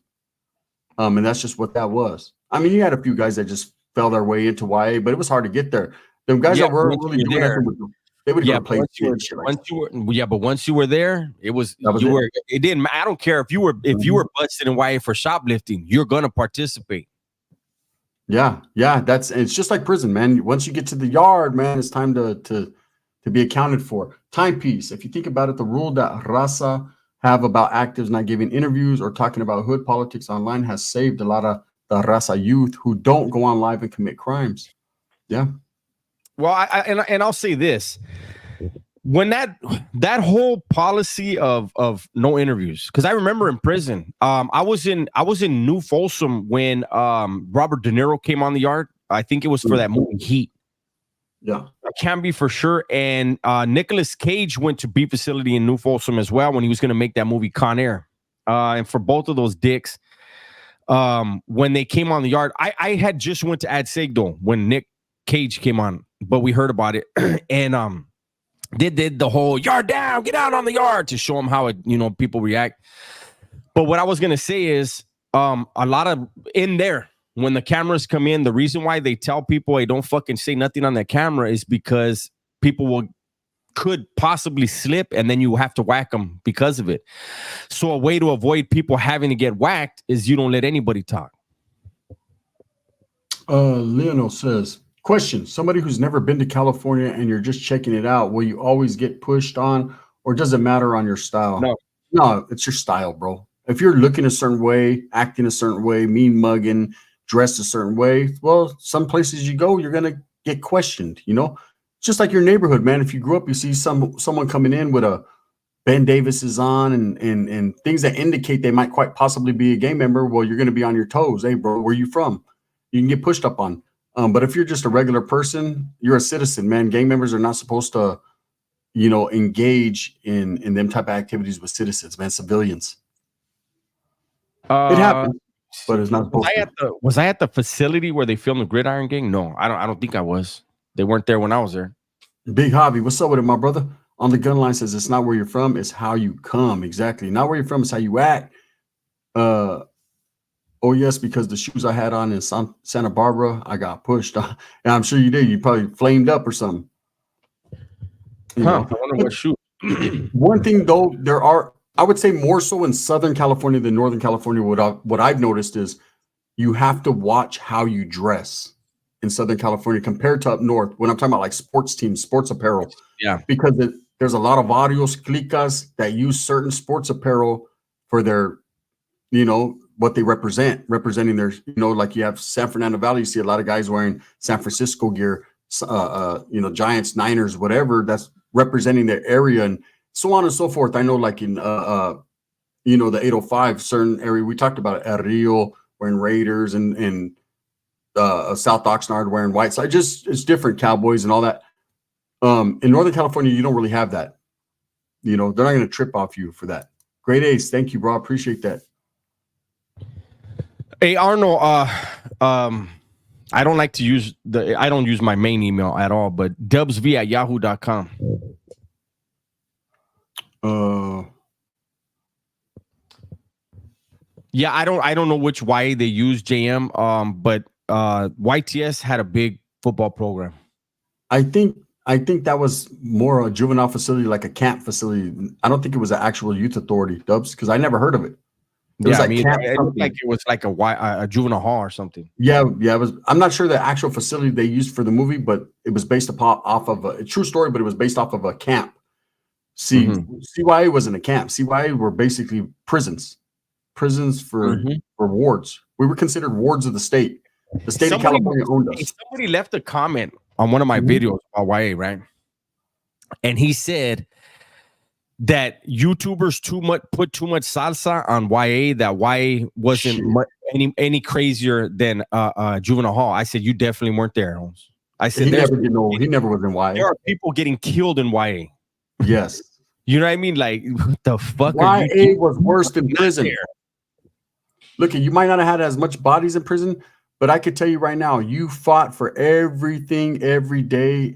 And that's just what that was. I mean, you had a few guys that just fell their way into YA, but it was hard to get there. Them guys that were really doing that, they would go play. But once you were there, it didn't. I don't care if you were busted in YA for shoplifting, you're gonna participate. Yeah, it's just like prison, man. Once you get to the yard, man, it's time to be accounted for. Timepiece. If you think about it, the rule that Raza have about actives not giving interviews or talking about hood politics online has saved a lot of the Raza youth who don't go on live and commit crimes. Yeah. Well, I'll say this. When that whole policy of no interviews, because I remember in prison, I was in New Folsom when Robert De Niro came on the yard. I think it was for that movie Heat. Yeah, I can't be for sure. And Nicolas Cage went to B facility in New Folsom as well when he was going to make that movie Con Air. And for both of those dicks, when they came on the yard, I had just went to Ad Segdo when Nick Cage came on, but we heard about it. And They did the whole yard down, get out on the yard to show them how it, people react. But what I was gonna say is, a lot of in there when the cameras come in, the reason why they tell people, hey, don't fucking say nothing on that camera is because people could possibly slip and then you have to whack them because of it. So a way to avoid people having to get whacked is you don't let anybody talk. Lionel says, question, somebody who's never been to California and you're just checking it out, will you always get pushed on, or does it matter on your style? No, it's your style, bro. If you're looking a certain way, acting a certain way, mean mugging, dressed a certain way, well, some places you go, you're going to get questioned, just like your neighborhood, man. If you grew up, you see someone coming in with a Ben Davis is on and things that indicate they might quite possibly be a gang member, well, you're going to be on your toes. Hey, bro, where you from? You can get pushed up on. But if you're just a regular person, you're a citizen, man. Gang members are not supposed to, engage in them type of activities with citizens, man, civilians. It happens, but it's not supposed to. Was I at the facility where they filmed the Gridiron Gang? No, I don't think I was. They weren't there when I was there. Big Hobby, what's up with it, my brother? On the gun line says it's not where you're from, it's how you come. Exactly. Not where you're from, it's how you act. Oh, yes, because the shoes I had on in Santa Barbara, I got pushed. And I'm sure you did. You probably flamed up or something. I wonder what shoe. One thing, though, I would say more so in Southern California than Northern California. What I've noticed is you have to watch how you dress in Southern California compared to up north. When I'm talking about like sports teams, sports apparel. Yeah. Because there's a lot of varios clicas that use certain sports apparel for their, what they representing their, like you have San Fernando Valley, you see a lot of guys wearing San Francisco gear, Giants, Niners, whatever, that's representing their area and so on and so forth. I know like in, the 805 certain area, we talked about it, El Rio wearing Raiders and South Oxnard wearing white. So it's different, Cowboys and all that. In Northern California, you don't really have that. They're not going to trip off you for that. Great Ace. Thank you, bro. Appreciate that. Hey, Arnold, I don't like to use I don't use my main email at all, but dubsv@yahoo.com. Yeah, I don't know which YA they use, JM. But YTS had a big football program. I think that was more a juvenile facility, like a camp facility. I don't think it was an actual youth authority, Dubs, because I never heard of it. It was it looked like it was like a juvenile hall or something. Yeah. It was. I'm not sure the actual facility they used for the movie, but it was based off of a true story. But it was based off of a camp. See, CYA wasn't a camp. CYA were basically prisons for wards. We were considered wards of the state. The state of California owned us. Somebody left a comment on one of my videos about YA, right? And he said that YouTubers put too much salsa on YA, that YA wasn't any crazier than juvenile hall. I said, you definitely weren't there, Holmes. I said, he never was in YA. There are people getting killed in YA. Yes. You know what I mean? Like, what the fuck? YA was worse than prison. Look, you might not have had as much bodies in prison, but I could tell you right now, you fought for everything every day.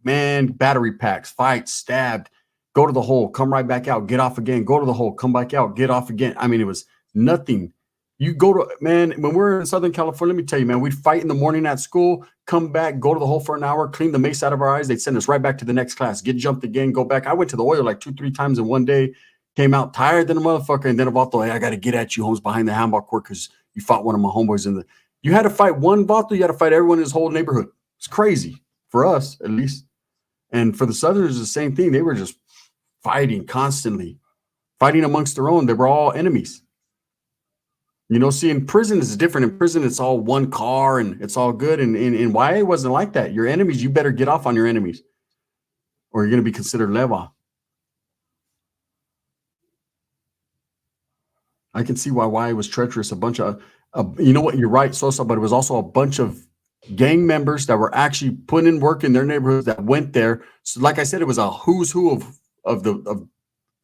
Man, battery packs, fights, stabbed, go to the hole, come right back out, get off again, go to the hole, come back out, get off again. I mean, it was nothing. You go to, man, when we're in Southern California, let me tell you, man, we'd fight in the morning at school, come back, go to the hole for an hour, clean the mace out of our eyes. They'd send us right back to the next class, get jumped again, go back. I went to the oil like 2-3 times in one day, came out tired than a motherfucker. And then about the way, I got to get at you, Holmes, behind the handball court because you fought one of my homeboys you had to fight one vato, you had to fight everyone in his whole neighborhood. It's crazy for us, at least. And for the Southerners, the same thing. They were just fighting constantly, fighting amongst their own. They were all enemies. See, in prison is different. In prison, it's all one car and it's all good. And in YA, it wasn't like that. Your enemies, you better get off on your enemies or you're going to be considered leva. I can see why YA was treacherous. A bunch of, you know what, you're right, Sosa, but it was also a bunch of gang members that were actually putting in work in their neighborhoods that went there. So like I said, it was a who's who of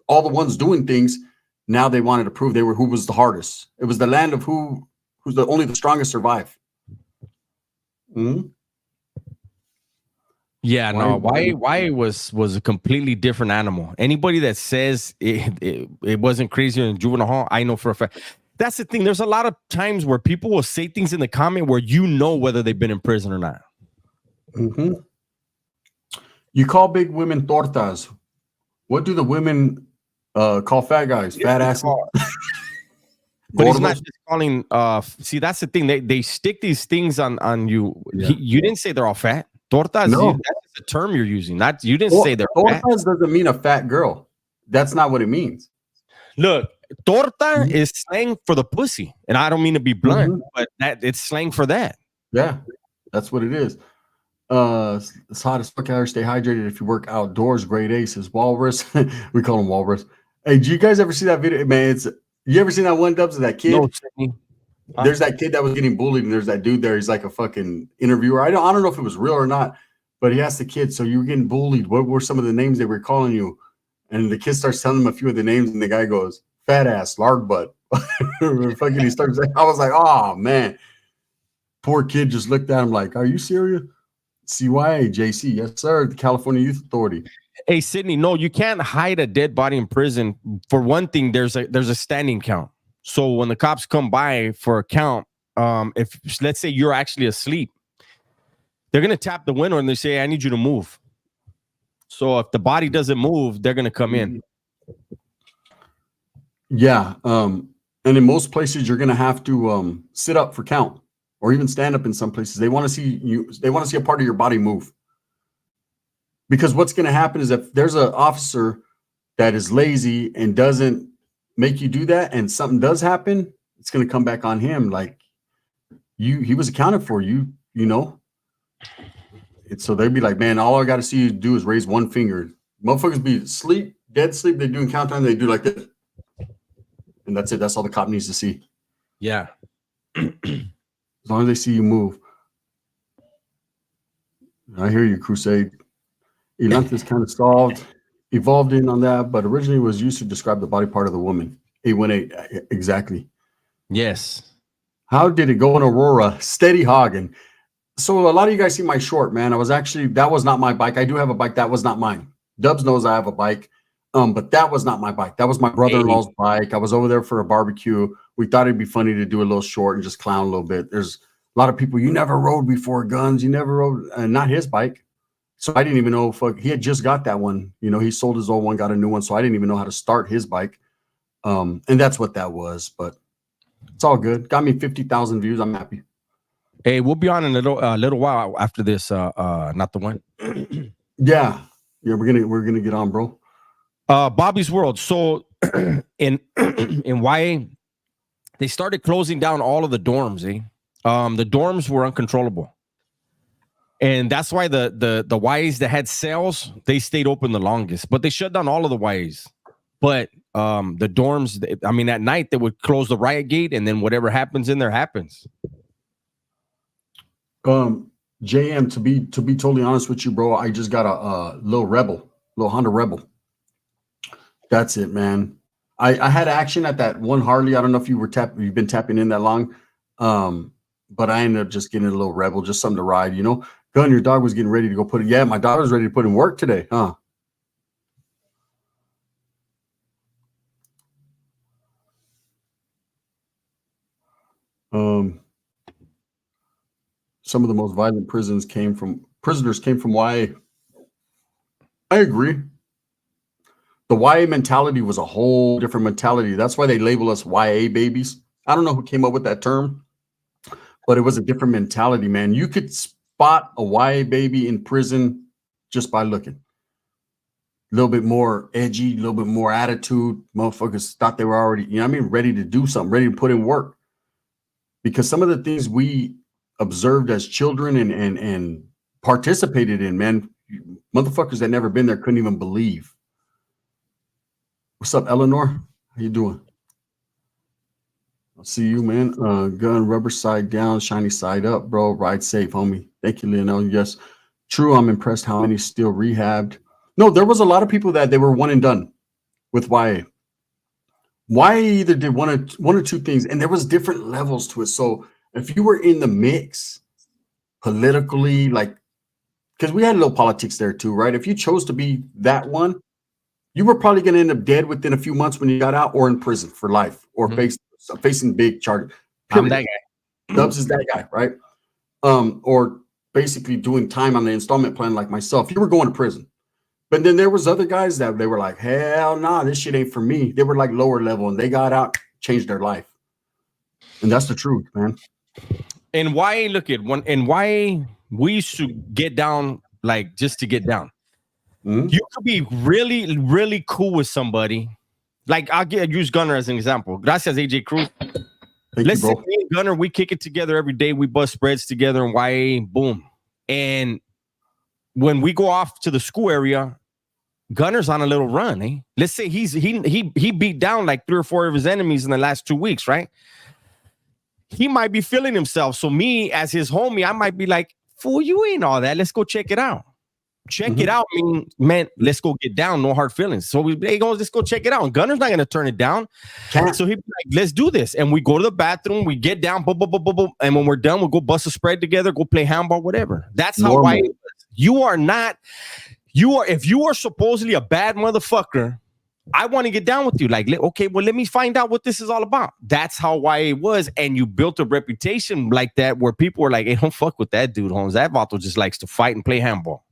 all the ones doing things. Now they wanted to prove who was the hardest. It was the land of who's only the strongest survive. Yeah, no, Why- why was a completely different animal. Anybody that says it wasn't crazier than juvenile hall, I know for a fact. That's the thing. There's a lot of times where people will say things in the comment where you know whether they've been in prison or not. Mhm. You call big women tortas. What do the women call fat guys? Fat asses. But he's not Gordos? just calling. See, that's the thing. They stick these things on you. Yeah. You didn't say they're all fat. Tortas. No. That's the term you're using. Not you didn't say they're fat. Tortas doesn't mean a fat girl. That's not what it means. Look, torta Mhm. is slang for the pussy, and I don't mean to be blunt, Mhm. but that it's slang for that. Yeah, that's what it is. It's hot as fuck out here. Stay hydrated if you work outdoors. Grade A says walrus. We call them walrus. Hey, do you guys ever see that video? Man, you ever seen that one, Dubs, of that kid? No, Sydney. There's that kid that was getting bullied, and there's that dude there. He's like a fucking interviewer. I don't know if it was real or not, but he asked the kid, "So you were getting bullied? What were some of the names they were calling you?" And the kid starts telling him a few of the names, and the guy goes, "Fat ass, lard butt." Fucking, he starts. I was like, "Oh man." Poor kid just looked at him like, "Are you serious?" CYA, JC, yes, sir. The California Youth Authority. Hey, Sydney, no, you can't hide a dead body in prison. For one thing, there's a standing count. So when the cops come by for a count, if let's say you're actually asleep, they're gonna tap the window and they say, "I need you to move." So if the body doesn't move, they're gonna come in. Yeah. And in most places, you're gonna have to sit up for count, or even stand up in some places. They want to see you, they want to see a part of your body move. Because what's gonna happen is if there's an officer that is lazy and doesn't make you do that, and something does happen, it's gonna come back on him. Like he was accounted for, you know. So they'd be like, "Man, all I got to see you do is raise one finger." Motherfuckers be asleep, dead sleep. They doing countdown. They do like this, and that's it. That's all the cop needs to see. Yeah. As long as they see you move. I hear you, Crusade. Elanthus kind of evolved in on that, but originally was used to describe the body part of the woman. 818, exactly. Yes. How did it go in Aurora? Steady hogging. So a lot of you guys see my short, man. That was not my bike. I do have a bike. That was not mine. Dubs knows I have a bike. But that was not my bike. That was my brother-in-law's bike. I was over there for a barbecue. We thought it'd be funny to do a little short and just clown a little bit. There's a lot of people, you never rode before guns. You never rode, not his bike. So I didn't even know he had just got that one. You know, he sold his old one, got a new one. So I didn't even know how to start his bike. And that's what that was. But it's all good. Got me 50,000 views. I'm happy. Hey, we'll be on in a little while after this. Not the one. Yeah. We're gonna get on, bro. Bobby's World. So in YA, they started closing down all of the dorms. The dorms were uncontrollable, and that's why the YAs that had sales, they stayed open the longest. But they shut down all of the YAs. But the dorms, I mean, at night they would close the riot gate, and then whatever happens in there happens. JM, to be totally honest with you, bro, I just got a little Honda Rebel. That's it, man. I had action at that one Harley. I don't know if you've been tapping in that long. But I ended up just getting a little Rebel, just something to ride, you know. Gun, your dog was getting ready to go put it. Yeah, my dog was ready to put in work today, huh? Some of the most violent prisoners came from YA. I agree. The YA mentality was a whole different mentality. That's why they label us YA babies. I don't know who came up with that term, but it was a different mentality, man. You could spot a YA baby in prison just by looking. A little bit more edgy, a little bit more attitude. Motherfuckers thought they were already, you know what I mean, ready to do something, ready to put in work. Because some of the things we observed as children and participated in, man, motherfuckers that never been there couldn't even believe. What's up, Eleanor? How you doing? I'll see you, man. Gun, rubber side down, shiny side up, bro. Ride safe, homie. Thank you, Lionel. Yes, true. I'm impressed how many still rehabbed. No, there was a lot of people that they were one and done with YA. YA either did one or two things, and there was different levels to it. So if you were in the mix politically, like because we had a little politics there too, right? If you chose to be that one, you were probably going to end up dead within a few months when you got out, or in prison for life, or facing big charges. I'm that guy. Dubs is that guy, right? Or basically doing time on the installment plan like myself. You were going to prison. But then there was other guys that they were like, hell nah, this shit ain't for me. They were like lower level and they got out, changed their life. And that's the truth, man. And why look at one and why we used to get down like just to get down. Mm-hmm. You could be really, really cool with somebody. Like I'll use Gunner as an example. Gracias, AJ Cruz. Let's say me and Gunner, we kick it together every day. We bust spreads together and YA, boom. And when we go off to the school area, Gunner's on a little run. Eh? Let's say he beat down like 3 or 4 of his enemies in the last 2 weeks, right? He might be feeling himself. So me, as his homie, I might be like, fool, you ain't all that. Let's go check it out. Check it out. I mean, man, let's go get down. No hard feelings. So let's go check it out. And Gunner's not going to turn it down. So he'd be like, let's do this. And we go to the bathroom. We get down. Boom, boom, boom, boom, boom. And when we're done, we'll go bust a spread together. Go play handball, whatever. That's how why you are not. If you are supposedly a bad motherfucker, I want to get down with you. Like, okay, well, let me find out what this is all about. That's how YA was. And you built a reputation like that where people were like, hey, don't fuck with that dude, Holmes. That Vato just likes to fight and play handball.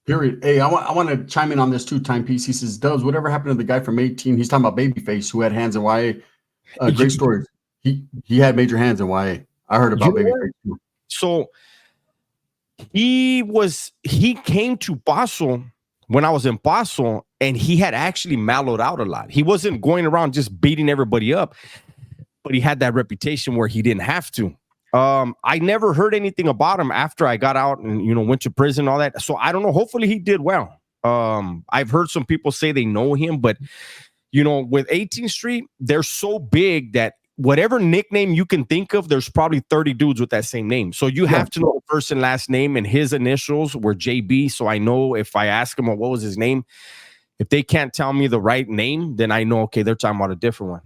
Period. Hey, I want to chime in on this too. Timepiece. He says, Dubs, whatever happened to the guy from 18? He's talking about Babyface who had hands in YA. Great story. He had major hands in YA. I heard about Babyface too. So he came to Paso when I was in Paso, and he had actually mellowed out a lot. He wasn't going around just beating everybody up, but he had that reputation where he didn't have to. I never heard anything about him after I got out and, went to prison and all that. So I don't know. Hopefully he did well. I've heard some people say they know him, but, with 18th Street, they're so big that whatever nickname you can think of, there's probably 30 dudes with that same name. So you have to know the first and last name, and his initials were JB. So I know if I ask him, what was his name, if they can't tell me the right name, then I know, okay, they're talking about a different one.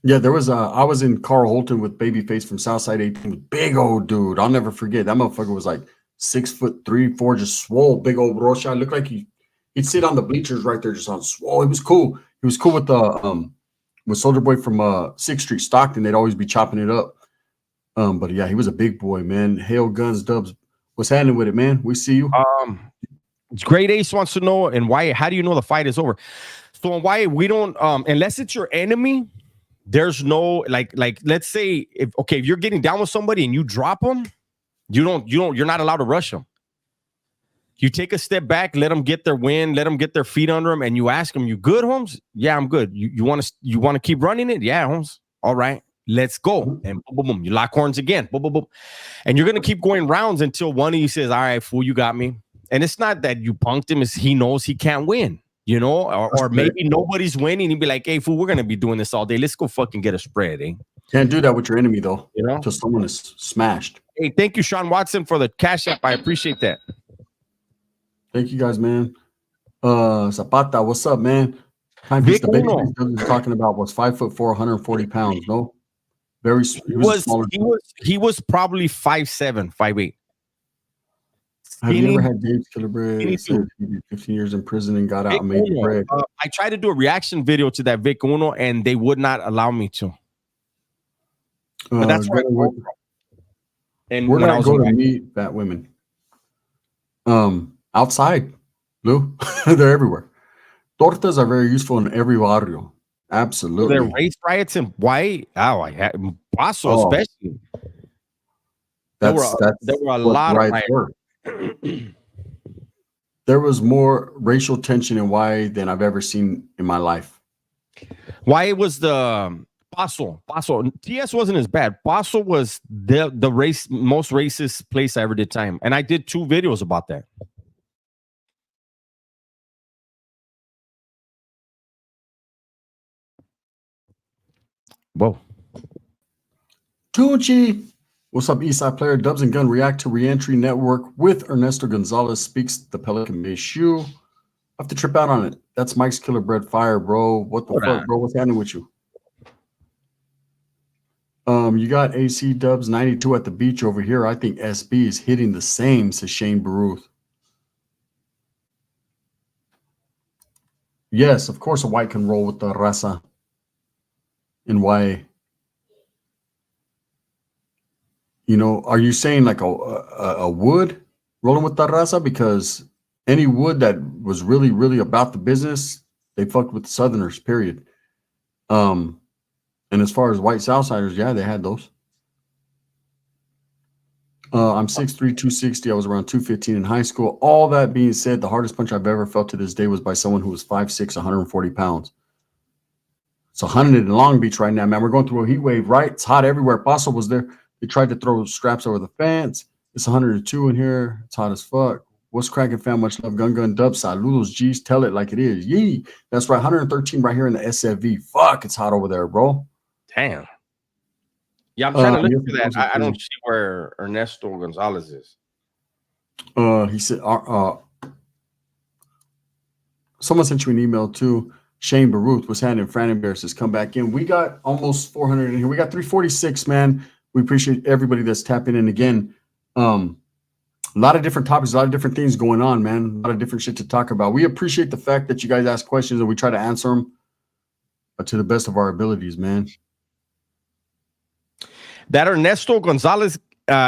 Yeah, there was I was in Carl Holton with Babyface from Southside 18, big old dude. I'll never forget. That motherfucker was like 6'3", 4", just swole, big old rocha. Looked like he'd sit on the bleachers right there, just on swole. He was cool. He was cool with the with Soldier Boy from 6th Street Stockton. They'd always be chopping it up. But yeah, he was a big boy, man. Hail Guns, Dubs. What's happening with it, man? We see you. Great Ace wants to know, and why? How do you know the fight is over? So why we don't unless it's your enemy. There's no like let's say if you're getting down with somebody and you drop them, you're not allowed to rush them. You take a step back, let them get their win, let them get their feet under them, and you ask them, "You good, Holmes?" "Yeah, I'm good." You want to keep running it? "Yeah, Holmes." "All right, let's go." And boom, boom, boom. You lock horns again. Boom, boom, boom. And you're gonna keep going rounds until one of you says, "All right, fool, you got me." And it's not that you punked him; it's he knows he can't win. Or maybe nobody's winning. He'd be like, "Hey, fool, we're gonna be doing this all day. Let's go fucking get a spread, eh?" Can't do that with your enemy, though. Until someone is smashed. Hey, thank you, Sean Watson, for the cash app. I appreciate that. Thank you, guys, man. Zapata, what's up, man? The Babyface was talking about was 5'4", 140 pounds. No, he was probably 5'7", 5'8". Have you ever had James Killebread said he did 15 years in prison and got out and made bread? I tried to do a reaction video to that Vic Uno, and they would not allow me to. But that's why. And where did I go to meet fat women? Outside, Lou. They're everywhere. Tortas are very useful in every barrio. Absolutely. There race riots in White. Paso especially. There were a lot of riots. There was more racial tension in YA than I've ever seen in my life. YA was the Paso. TS wasn't as bad. Paso was the most racist place I ever did time. And I did 2 videos about that. Whoa. Tunchi. What's up, Eastside player? Dubs and Gun react to Reentry Network with Ernesto Gonzalez speaks the Pelican Bay shoe. I have to trip out on it. That's Mike's Killer Bread Fire, bro. What the fuck, bro? What's happening with you? You got AC Dubs 92 at the beach over here. I think SB is hitting the same, says Shane Baruth. Yes, of course a white can roll with the raza in YA. You know, are you saying like a wood rolling with the raza? Because any wood that was really, really about the business, they fucked with the Southerners, period. And as far as white Southsiders, yeah, they had those. I'm 6'3", 260. I was around 215 in high school. All that being said, the hardest punch I've ever felt to this day was by someone who was 5'6", 140 pounds. It's 100 in Long Beach right now, man. We're going through a heat wave, right? It's hot everywhere. Paso was there. They tried to throw straps over the fence. It's 102 in here. It's hot as fuck. What's cracking, fam? Much love. Gun Dub. Saludos, G's. Tell it like it is. Yee. That's right. 113 right here in the SFV. Fuck, it's hot over there, bro. Damn. Yeah, I'm trying to look yes, for that. I don't see where Ernesto Gonzalez is. He said, someone sent you an email too. Shane Baruth was handing Fran Embarrasses come back in. We got almost 400 in here. We got 346, man. We appreciate everybody that's tapping in again. A lot of different topics, a lot of different things going on, man. A lot of different shit to talk about. We appreciate the fact that you guys ask questions and we try to answer them to the best of our abilities, man. That Ernesto Gonzalez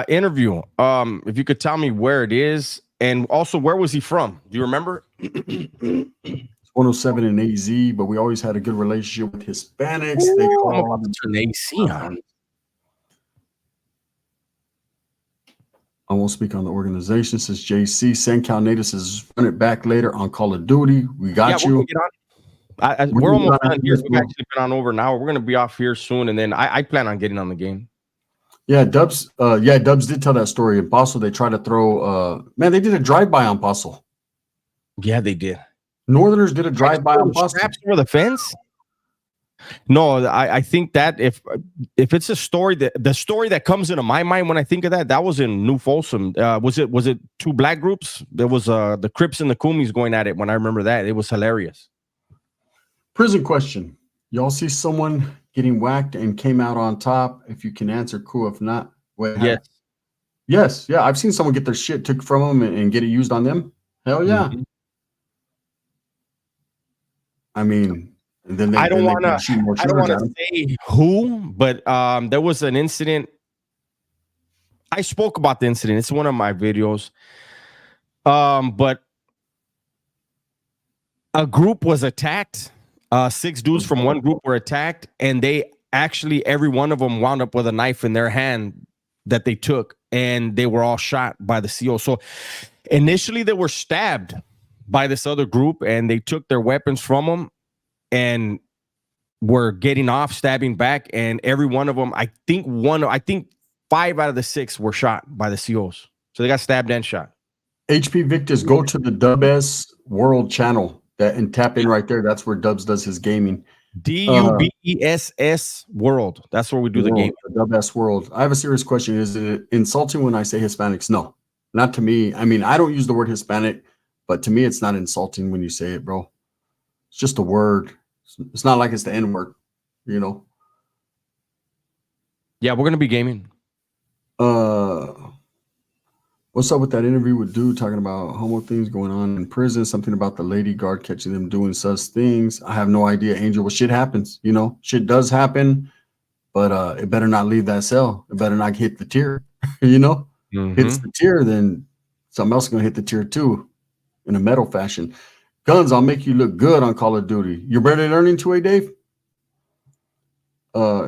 interview, if you could tell me where it is and also where was he from? Do you remember? It's 107 in AZ, but we always had a good relationship with Hispanics. Ooh, they I'm call about to turn AC on. I won't speak on the organization, says JC. SenCal Native says run it back later on Call of Duty. We got you. We're almost done here. We've actually been on over an hour. We're going to be off here soon, and then I plan on getting on the game. Yeah, Dubs. Dubs did tell that story. In Paso, they tried to throw. Man, they did a drive-by on Paso. Yeah, they did. Northerners did a drive-by on Paso. Straps over the fence. No, I think that if it's a story the story that comes into my mind when I think of that was in New Folsom. Was it two black groups? There was the Crips and the Kumis going at it. When I remember that, it was hilarious. Prison question: y'all see someone getting whacked and came out on top? If you can answer, cool. If not, yes, yeah. I've seen someone get their shit took from them and get it used on them. Hell yeah. Mm-hmm. I mean. And then I don't want to say who, but there was an incident. I spoke about the incident. It's one of my videos. But a group was attacked. 6 dudes from one group were attacked, and they actually, every one of them wound up with a knife in their hand that they took, and they were all shot by the CO. So initially they were stabbed by this other group, and they took their weapons from them. And were getting off, stabbing back, and every one of them, I think 5 out of the 6 were shot by the COs. So they got stabbed and shot. HP Victus, go to the Dubs World channel and tap in right there. That's where Dubs does his gaming. DUBSS World. That's where we do the game. Dubs World. I have a serious question. Is it insulting when I say Hispanics? No, not to me. I mean, I don't use the word Hispanic, but to me, it's not insulting when you say it, bro. It's just a word. It's not like it's the N-word, you know. Yeah, we're gonna be gaming. What's up with that interview with dude talking about homo things going on in prison? Something about the lady guard catching them doing such things. I have no idea, Angel. Well, shit happens, you know. Shit does happen, but it better not leave that cell. It better not hit the tier, you know. Hits the tier, then something else is gonna hit the tier too, in a metal fashion. Guns, I'll make you look good on Call of Duty. You're barely learning 2A, Dave?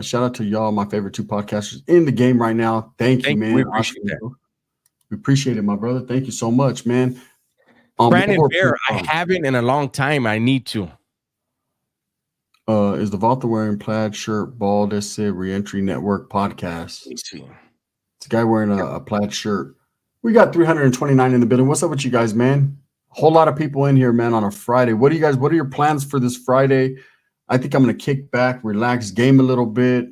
Shout out to y'all, my favorite 2 podcasters in the game right now. Thank you, man. We appreciate that. We appreciate it, my brother. Thank you so much, man. Brandon Bear, I haven't in a long time. I need to. Is the Volta wearing plaid shirt, bald, Reentry Network podcast? Let's see. It's a guy wearing a plaid shirt. We got 329 in the building. What's up with you guys, man? Whole lot of people in here, man, on a Friday. What are your plans for this Friday? I think I'm going to kick back, relax, game a little bit,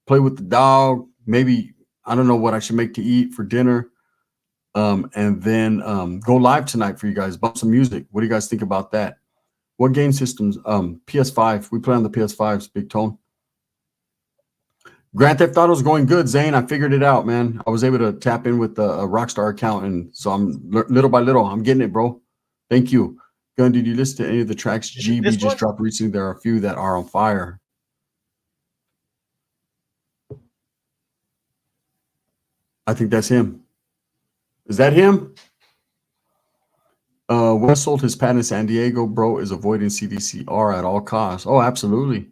play with the dog. Maybe, I don't know what I should make to eat for dinner. And then go live tonight for you guys. Bump some music. What do you guys think about that? What game systems? PS5. We play on the PS5s, Big Tone. Grand Theft Auto is going good, Zane. I figured it out, man. I was able to tap in with a Rockstar account, and so I'm little by little, I'm getting it, bro. Thank you. Gun, did you listen to any of the tracks GB This just one? dropped recently? There are a few that are on fire. I think that's him. Is that him? West sold his patent in San Diego. Bro is avoiding CDCR at all costs. Oh, absolutely.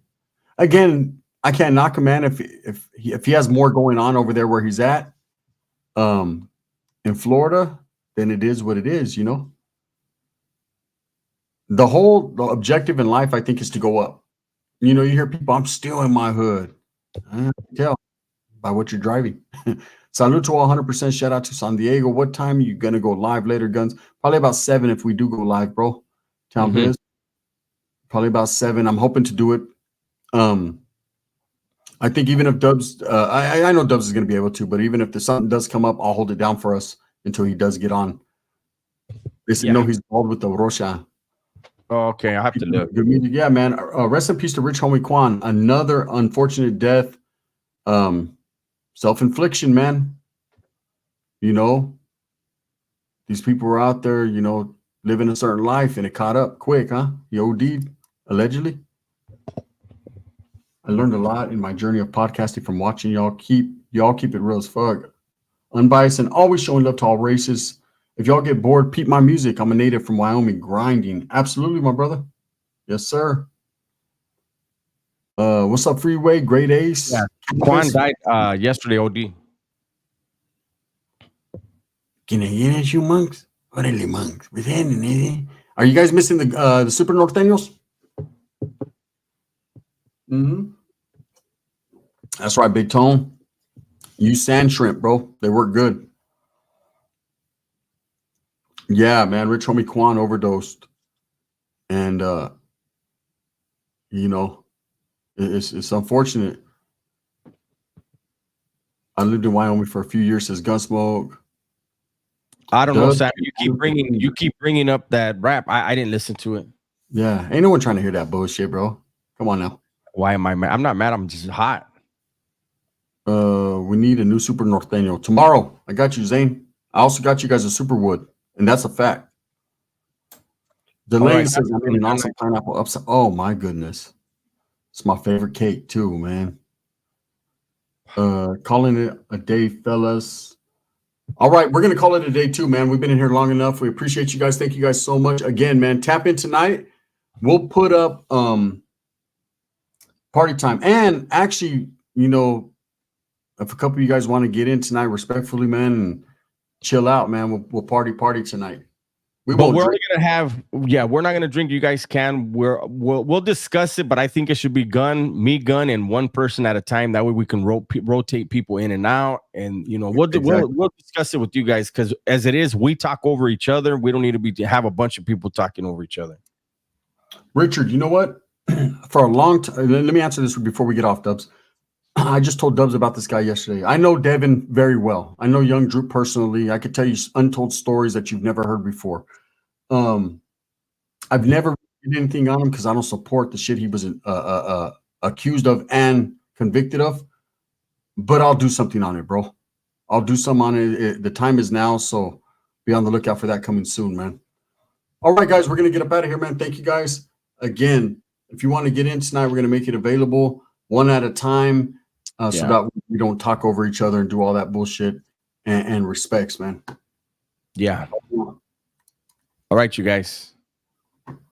Again, I can't knock him, man. If he has more going on over there where he's at, in Florida, then it is what it is, you know. The objective in life, I think, is to go up. You know, you hear people, I'm still in my hood. I can tell by what you're driving. Salute to 100%. Shout out to San Diego. What time are you going to go live later, Guns? Probably about 7 if we do go live, bro. Town Biz. Probably about 7. I'm hoping to do it. I think even if Dubs, I know Dubs is going to be able to, but even if there's something does come up, I'll hold it down for us until he does get on. They said, no, he's involved with the Rocha. Oh, okay, I have to look. Good music. Yeah, man. Rest in peace to Rich Homie Quan. Another unfortunate death. Self-infliction, man. You know, these people were out there, you know, living a certain life, and it caught up quick, huh? He OD'd, allegedly. I learned a lot in my journey of podcasting from watching y'all. Keep it real as fuck. Unbiased and always showing love to all races. If y'all get bored, peep my music. I'm a native from Wyoming, grinding. Absolutely, my brother. Yes, sir. What's up, Freeway? Great Ace. Yeah. Quan died yesterday, OD. Can I get you monks? Orale, monks. Are you guys missing the Super Norteños? Mm-hmm. That's right, Big Tone. Use sand shrimp, bro. They work good. Yeah, man. Rich Homie Quan overdosed. And, you know, it's unfortunate. I lived in Wyoming for a few years, says Gunsmoke. I don't know, Sam. You keep bringing up that rap. I didn't listen to it. Yeah, ain't no one trying to hear that bullshit, bro. Come on now. Why am I mad? I'm not mad. I'm just hot. We need a new Super Norteño tomorrow. I got you, Zane. I also got you guys a Superwood, and that's a fact. Delaney says I made an awesome pineapple upside. Oh my goodness, it's my favorite cake too, man. Calling it a day, fellas. All right, we're gonna call it a day too, man. We've been in here long enough. We appreciate you guys. Thank you guys so much. Again, man, tap in tonight. We'll put up party time. And actually, you know, if a couple of you guys want to get in tonight respectfully, man, and chill out, man, we'll party tonight. We're only gonna have, we're not gonna drink. You guys can. We'll discuss it, but I think it should be me, Gun, and one person at a time. That way we can rotate people in and out, and you know we'll discuss it with you guys, because as it is, we talk over each other. We don't need to have a bunch of people talking over each other. Richard, you know what? For a long time, let me answer this before we get off, Dubs. I just told Dubs about this guy yesterday. I know Devin very well. I know Young Drew personally. I could tell you untold stories that you've never heard before. I've never did anything on him because I don't support the shit he was accused of and convicted of. But I'll do something on it, bro. I'll do something on it. The time is now, so be on the lookout for that coming soon, man. All right, guys, we're going to get up out of here, man. Thank you, guys. Again, if you want to get in tonight, we're going to make it available one at a time. So that we don't talk over each other and do all that bullshit, and respects, man. Yeah. All right, you guys.